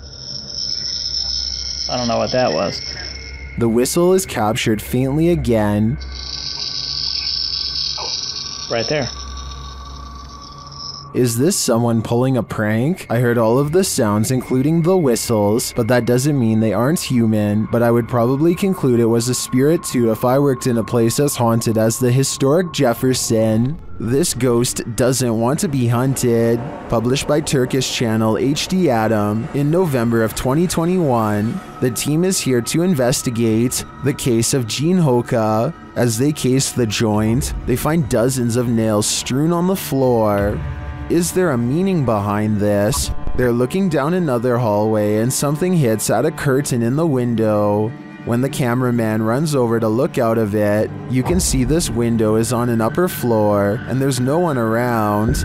I don't know what that was. The whistle is captured faintly again. Right there. Is this someone pulling a prank? I heard all of the sounds, including the whistles, but that doesn't mean they aren't human, but I would probably conclude it was a spirit too if I worked in a place as haunted as the historic Jefferson. This ghost doesn't want to be hunted. Published by Turkish channel HD Adam in November of 2021. The team is here to investigate the case of Jean Hoka. As they case the joint, they find dozens of nails strewn on the floor. Is there a meaning behind this? They're looking down another hallway and something hits at a curtain in the window. When the cameraman runs over to look out of it, you can see this window is on an upper floor and there's no one around.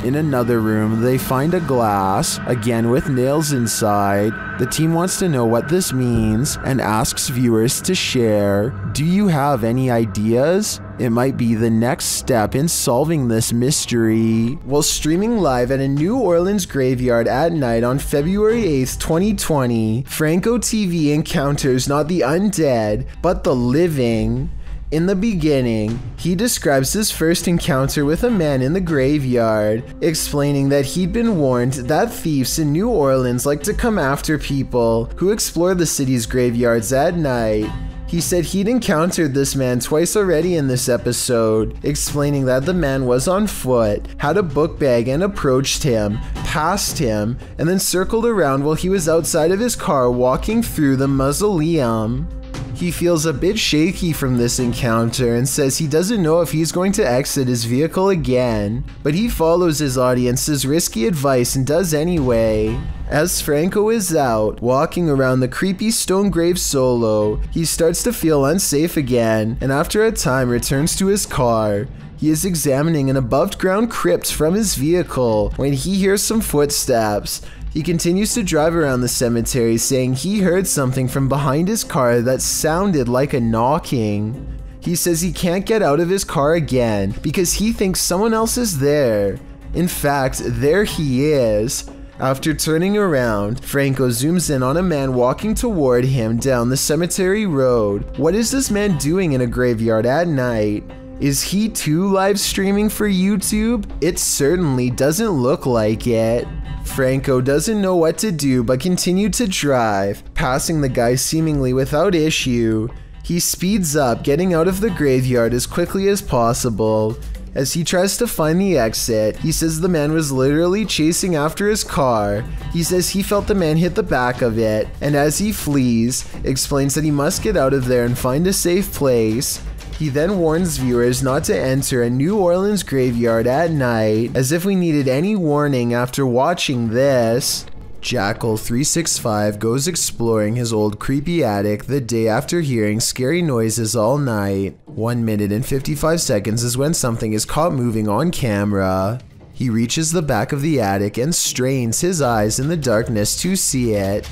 In another room, they find a glass, again with nails inside. The team wants to know what this means and asks viewers to share. Do you have any ideas? It might be the next step in solving this mystery. While streaming live at a New Orleans graveyard at night on February 8th, 2020, Franco TV encounters not the undead, but the living. In the beginning, he describes his first encounter with a man in the graveyard, explaining that he'd been warned that thieves in New Orleans like to come after people who explore the city's graveyards at night. He said he'd encountered this man twice already in this episode, explaining that the man was on foot, had a book bag and approached him, passed him, and then circled around while he was outside of his car walking through the mausoleum. He feels a bit shaky from this encounter and says he doesn't know if he's going to exit his vehicle again, but he follows his audience's risky advice and does anyway. As Franco is out, walking around the creepy stone grave solo, he starts to feel unsafe again, and after a time returns to his car. He is examining an above-ground crypt from his vehicle when he hears some footsteps. He continues to drive around the cemetery, saying he heard something from behind his car that sounded like a knocking. He says he can't get out of his car again because he thinks someone else is there. In fact, there he is. After turning around, Franco zooms in on a man walking toward him down the cemetery road. What is this man doing in a graveyard at night? Is he too live streaming for YouTube? It certainly doesn't look like it. Franco doesn't know what to do but continued to drive, passing the guy seemingly without issue. He speeds up, getting out of the graveyard as quickly as possible. As he tries to find the exit, he says the man was literally chasing after his car. He says he felt the man hit the back of it, and as he flees, explains that he must get out of there and find a safe place. He then warns viewers not to enter a New Orleans graveyard at night, as if we needed any warning after watching this. Jackal365 goes exploring his old creepy attic the day after hearing scary noises all night. 1 minute and 55 seconds is when something is caught moving on camera. He reaches the back of the attic and strains his eyes in the darkness to see it.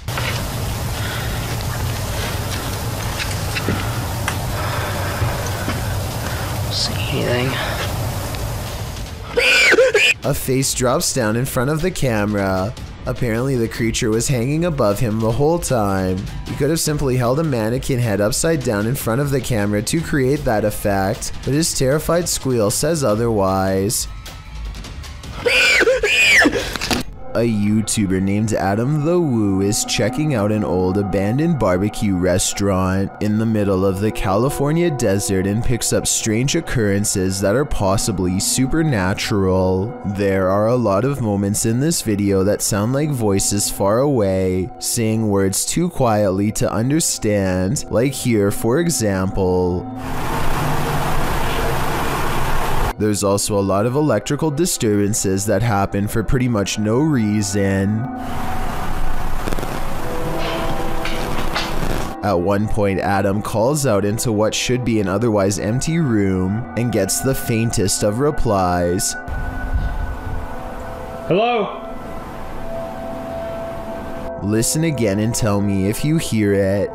Anything. A face drops down in front of the camera. Apparently the creature was hanging above him the whole time. He could have simply held a mannequin head upside down in front of the camera to create that effect, but his terrified squeal says otherwise. A YouTuber named Adam the Woo is checking out an old abandoned barbecue restaurant in the middle of the California desert and picks up strange occurrences that are possibly supernatural. There are a lot of moments in this video that sound like voices far away, saying words too quietly to understand, like here for example. There's also a lot of electrical disturbances that happen for pretty much no reason. At one point, Adam calls out into what should be an otherwise empty room and gets the faintest of replies. Hello? Listen again and tell me if you hear it.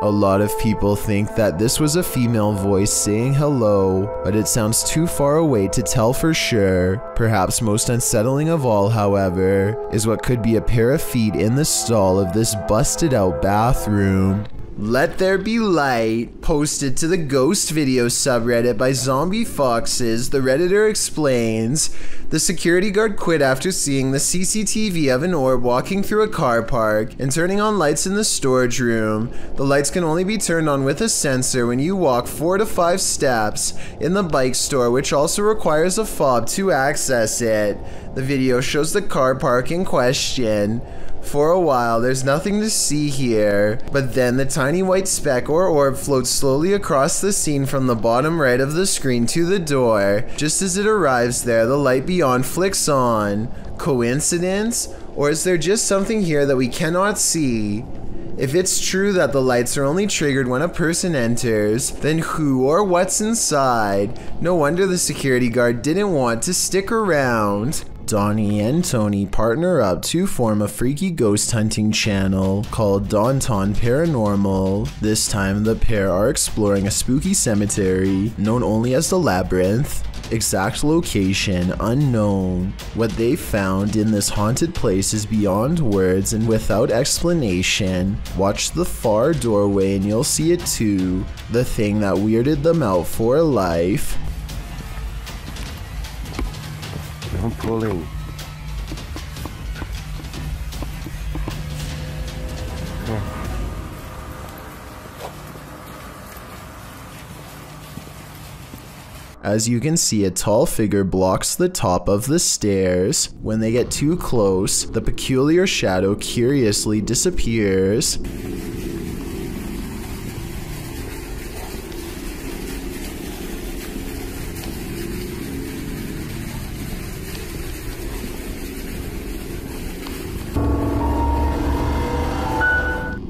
A lot of people think that this was a female voice saying hello, but it sounds too far away to tell for sure. Perhaps most unsettling of all, however, is what could be a pair of feet in the stall of this busted out bathroom. Let There Be Light, posted to the Ghost Video subreddit by Zombie Foxes, the Redditor explains, the security guard quit after seeing the CCTV of an orb walking through a car park and turning on lights in the storage room. The lights can only be turned on with a sensor when you walk 4 to 5 steps in the bike store, which also requires a fob to access it. The video shows the car park in question. For a while, there's nothing to see here, but then the tiny white speck or orb floats slowly across the scene from the bottom right of the screen to the door. Just as it arrives there, the light beyond flicks on. Coincidence? Or is there just something here that we cannot see? If it's true that the lights are only triggered when a person enters, then who or what's inside? No wonder the security guard didn't want to stick around. Donnie and Tony partner up to form a freaky ghost hunting channel called Daunton Paranormal. This time the pair are exploring a spooky cemetery known only as the Labyrinth. Exact location unknown. What they found in this haunted place is beyond words and without explanation. Watch the far doorway and you'll see it too. The thing that weirded them out for life. I'm pulling. As you can see, a tall figure blocks the top of the stairs. When they get too close, the peculiar shadow curiously disappears.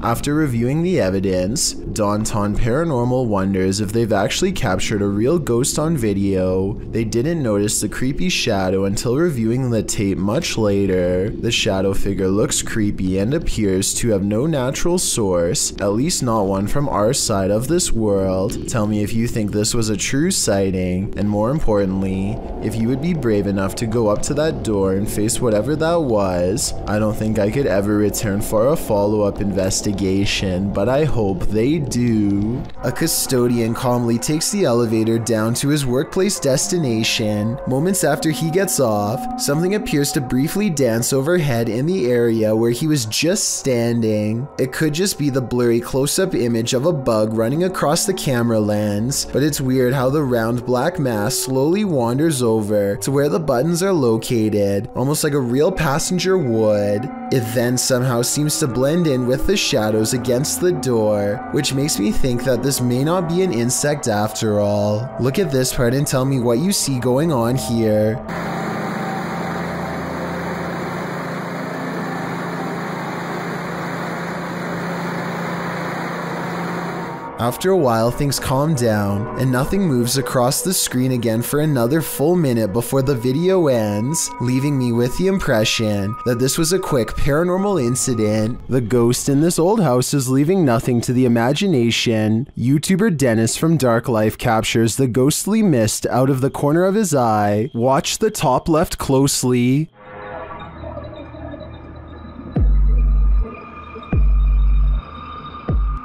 After reviewing the evidence, Daunton Paranormal wonders if they've actually captured a real ghost on video. They didn't notice the creepy shadow until reviewing the tape much later. The shadow figure looks creepy and appears to have no natural source, at least not one from our side of this world. Tell me if you think this was a true sighting, and more importantly, if you would be brave enough to go up to that door and face whatever that was. I don't think I could ever return for a follow-up investigation, but I hope they do. A custodian calmly takes the elevator down to his workplace destination. Moments after he gets off, something appears to briefly dance overhead in the area where he was just standing. It could just be the blurry close-up image of a bug running across the camera lens, but it's weird how the round black mass slowly wanders over to where the buttons are located, almost like a real passenger would. It then somehow seems to blend in with the shadows against the door, which makes me think that this may not be an insect after all. Look at this part and tell me what you see going on here. After a while, things calm down, and nothing moves across the screen again for another full minute before the video ends, leaving me with the impression that this was a quick paranormal incident. The ghost in this old house is leaving nothing to the imagination. YouTuber Dennis from Dark Life captures the ghostly mist out of the corner of his eye. Watch the top left closely.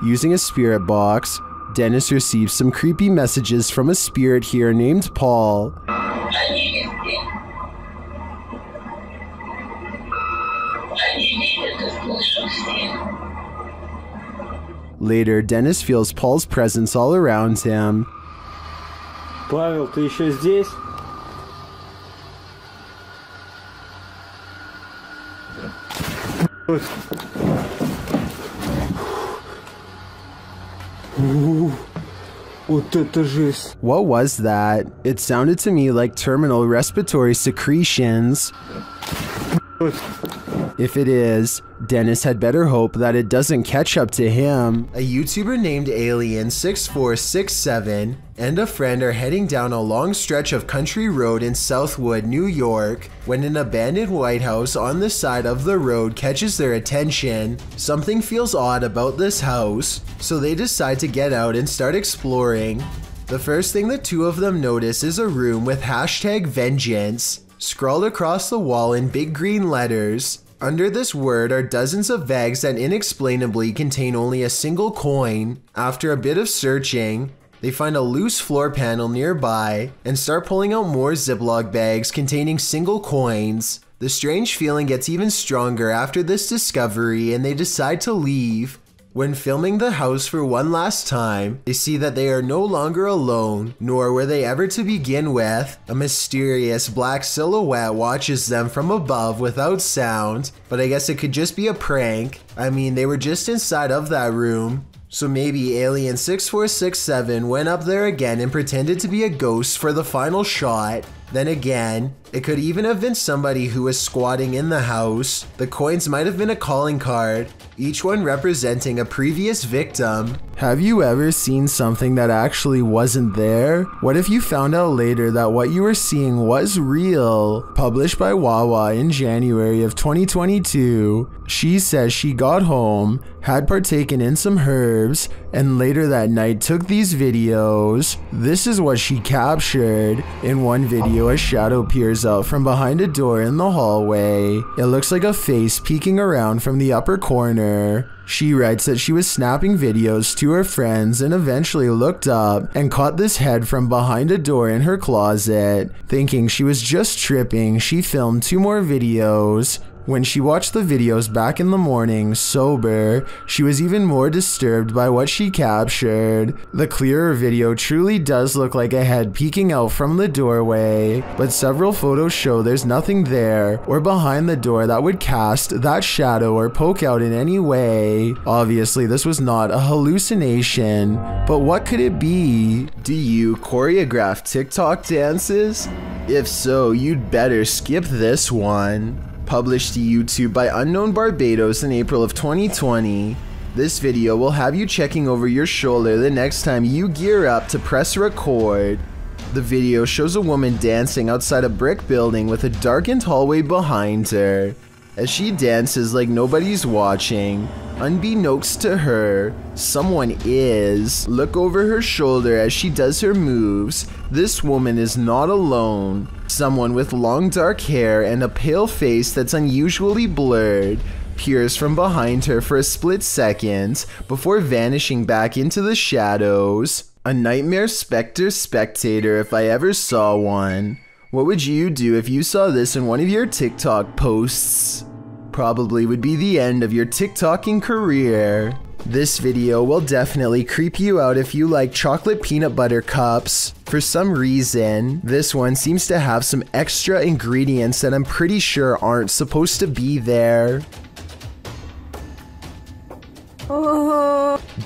Using a spirit box, Dennis receives some creepy messages from a spirit here named Paul. Later, Dennis feels Paul's presence all around him. Павел, ты еще здесь? What was that? It sounded to me like terminal respiratory secretions. If it is, Dennis had better hope that it doesn't catch up to him. A YouTuber named Alien6467 and a friend are heading down a long stretch of country road in Southwood, New York, when an abandoned White House on the side of the road catches their attention. Something feels odd about this house, so they decide to get out and start exploring. The first thing the two of them notice is a room with #vengeance scrawled across the wall in big green letters. Under this word are dozens of bags that inexplainably contain only a single coin. After a bit of searching, they find a loose floor panel nearby and start pulling out more Ziploc bags containing single coins. The strange feeling gets even stronger after this discovery and they decide to leave. When filming the house for one last time, they see that they are no longer alone, nor were they ever to begin with. A mysterious black silhouette watches them from above without sound, but I guess it could just be a prank. I mean, they were just inside of that room. So maybe Alien 6467 went up there again and pretended to be a ghost for the final shot. Then again, it could even have been somebody who was squatting in the house. The coins might have been a calling card, each one representing a previous victim. Have you ever seen something that actually wasn't there? What if you found out later that what you were seeing was real? Published by Wawa in January of 2022, she says she got home, had partaken in some herbs, and later that night took these videos. This is what she captured. In one video, a shadow peers out from behind a door in the hallway. It looks like a face peeking around from the upper corner. She writes that she was snapping videos to her friends and eventually looked up and caught this head from behind a door in her closet. Thinking she was just tripping, she filmed 2 more videos. When she watched the videos back in the morning, sober, she was even more disturbed by what she captured. The clearer video truly does look like a head peeking out from the doorway, but several photos show there's nothing there or behind the door that would cast that shadow or poke out in any way. Obviously, this was not a hallucination, but what could it be? Do you choreograph TikTok dances? If so, you'd better skip this one. Published to YouTube by Unknown Barbados in April of 2020. This video will have you checking over your shoulder the next time you gear up to press record. The video shows a woman dancing outside a brick building with a darkened hallway behind her. As she dances like nobody's watching, unbeknownst to her, someone is. Look over her shoulder as she does her moves. This woman is not alone. Someone with long dark hair and a pale face that's unusually blurred peers from behind her for a split second before vanishing back into the shadows. A nightmare specter spectator if I ever saw one. What would you do if you saw this in one of your TikTok posts? Probably would be the end of your TikToking career. This video will definitely creep you out if you like chocolate peanut butter cups. For some reason, this one seems to have some extra ingredients that I'm pretty sure aren't supposed to be there.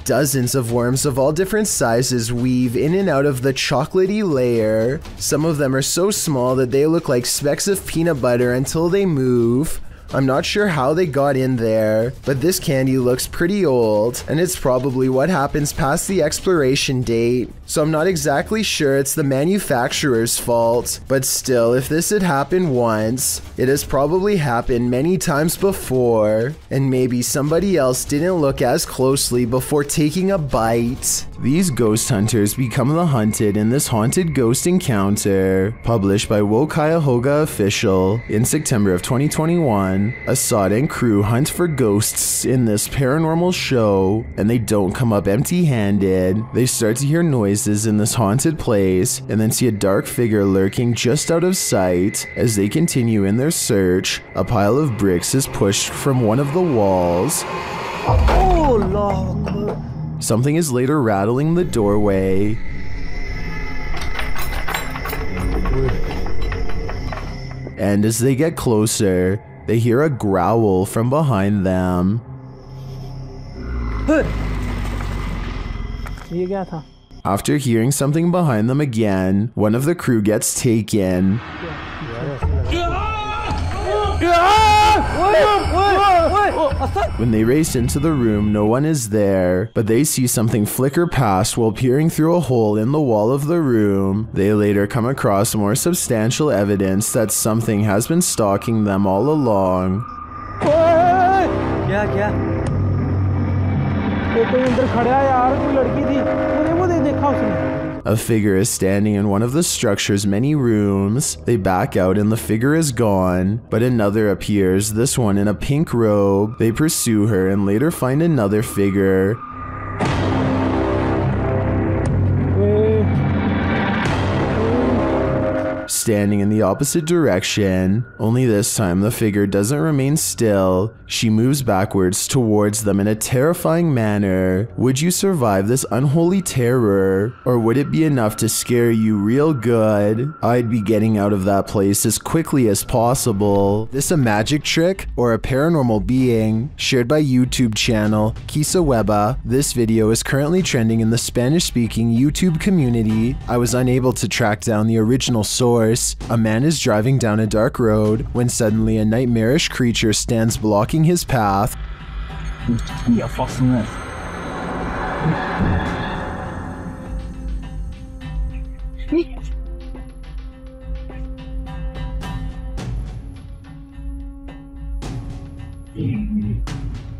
Dozens of worms of all different sizes weave in and out of the chocolatey layer. Some of them are so small that they look like specks of peanut butter until they move. I'm not sure how they got in there, but this candy looks pretty old, and it's probably what happens past the expiration date, so I'm not exactly sure it's the manufacturer's fault. But still, if this had happened once, it has probably happened many times before, and maybe somebody else didn't look as closely before taking a bite. These ghost hunters become the hunted in this haunted ghost encounter. Published by Wo Cuyahoga Official in September of 2021. Assad and crew hunt for ghosts in this paranormal show, and they don't come up empty-handed. They start to hear noises in this haunted place, and then see a dark figure lurking just out of sight. As they continue in their search, a pile of bricks is pushed from one of the walls. Oh, Lord. Something is later rattling the doorway. And as they get closer, they hear a growl from behind them. After hearing something behind them again, one of the crew gets taken. When they race into the room, no one is there, but they see something flicker past while peering through a hole in the wall of the room. They later come across more substantial evidence that something has been stalking them all along. A figure is standing in one of the structure's many rooms. They back out and the figure is gone, but another appears, this one in a pink robe. They pursue her and later find another figure. standing in the opposite direction, only this time the figure doesn't remain still. She moves backwards towards them in a terrifying manner. Would you survive this unholy terror, or would it be enough to scare you real good? I'd be getting out of that place as quickly as possible. This a magic trick or a paranormal being? Shared by YouTube channel Kisa Weba. This video is currently trending in the Spanish-speaking YouTube community. I was unable to track down the original source. A man is driving down a dark road when suddenly a nightmarish creature stands blocking his path. Yeah, fucking this.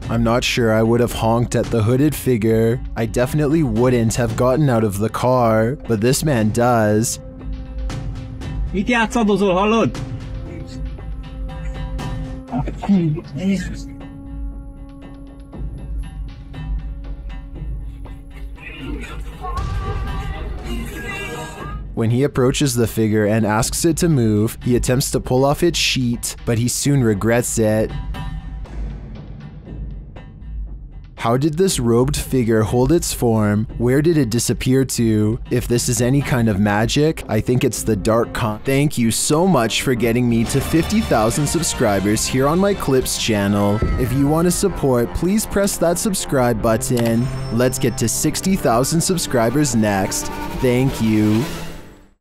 I'm not sure I would have honked at the hooded figure. I definitely wouldn't have gotten out of the car, but this man does. Itt játszadozol, hallod? When he approaches the figure and asks it to move, he attempts to pull off its sheet, but he soon regrets it. How did this robed figure hold its form? Where did it disappear to? If this is any kind of magic, I think it's the dark con. Thank you so much for getting me to 50,000 subscribers here on my Clips channel. If you want to support, please press that subscribe button. Let's get to 60,000 subscribers next. Thank you.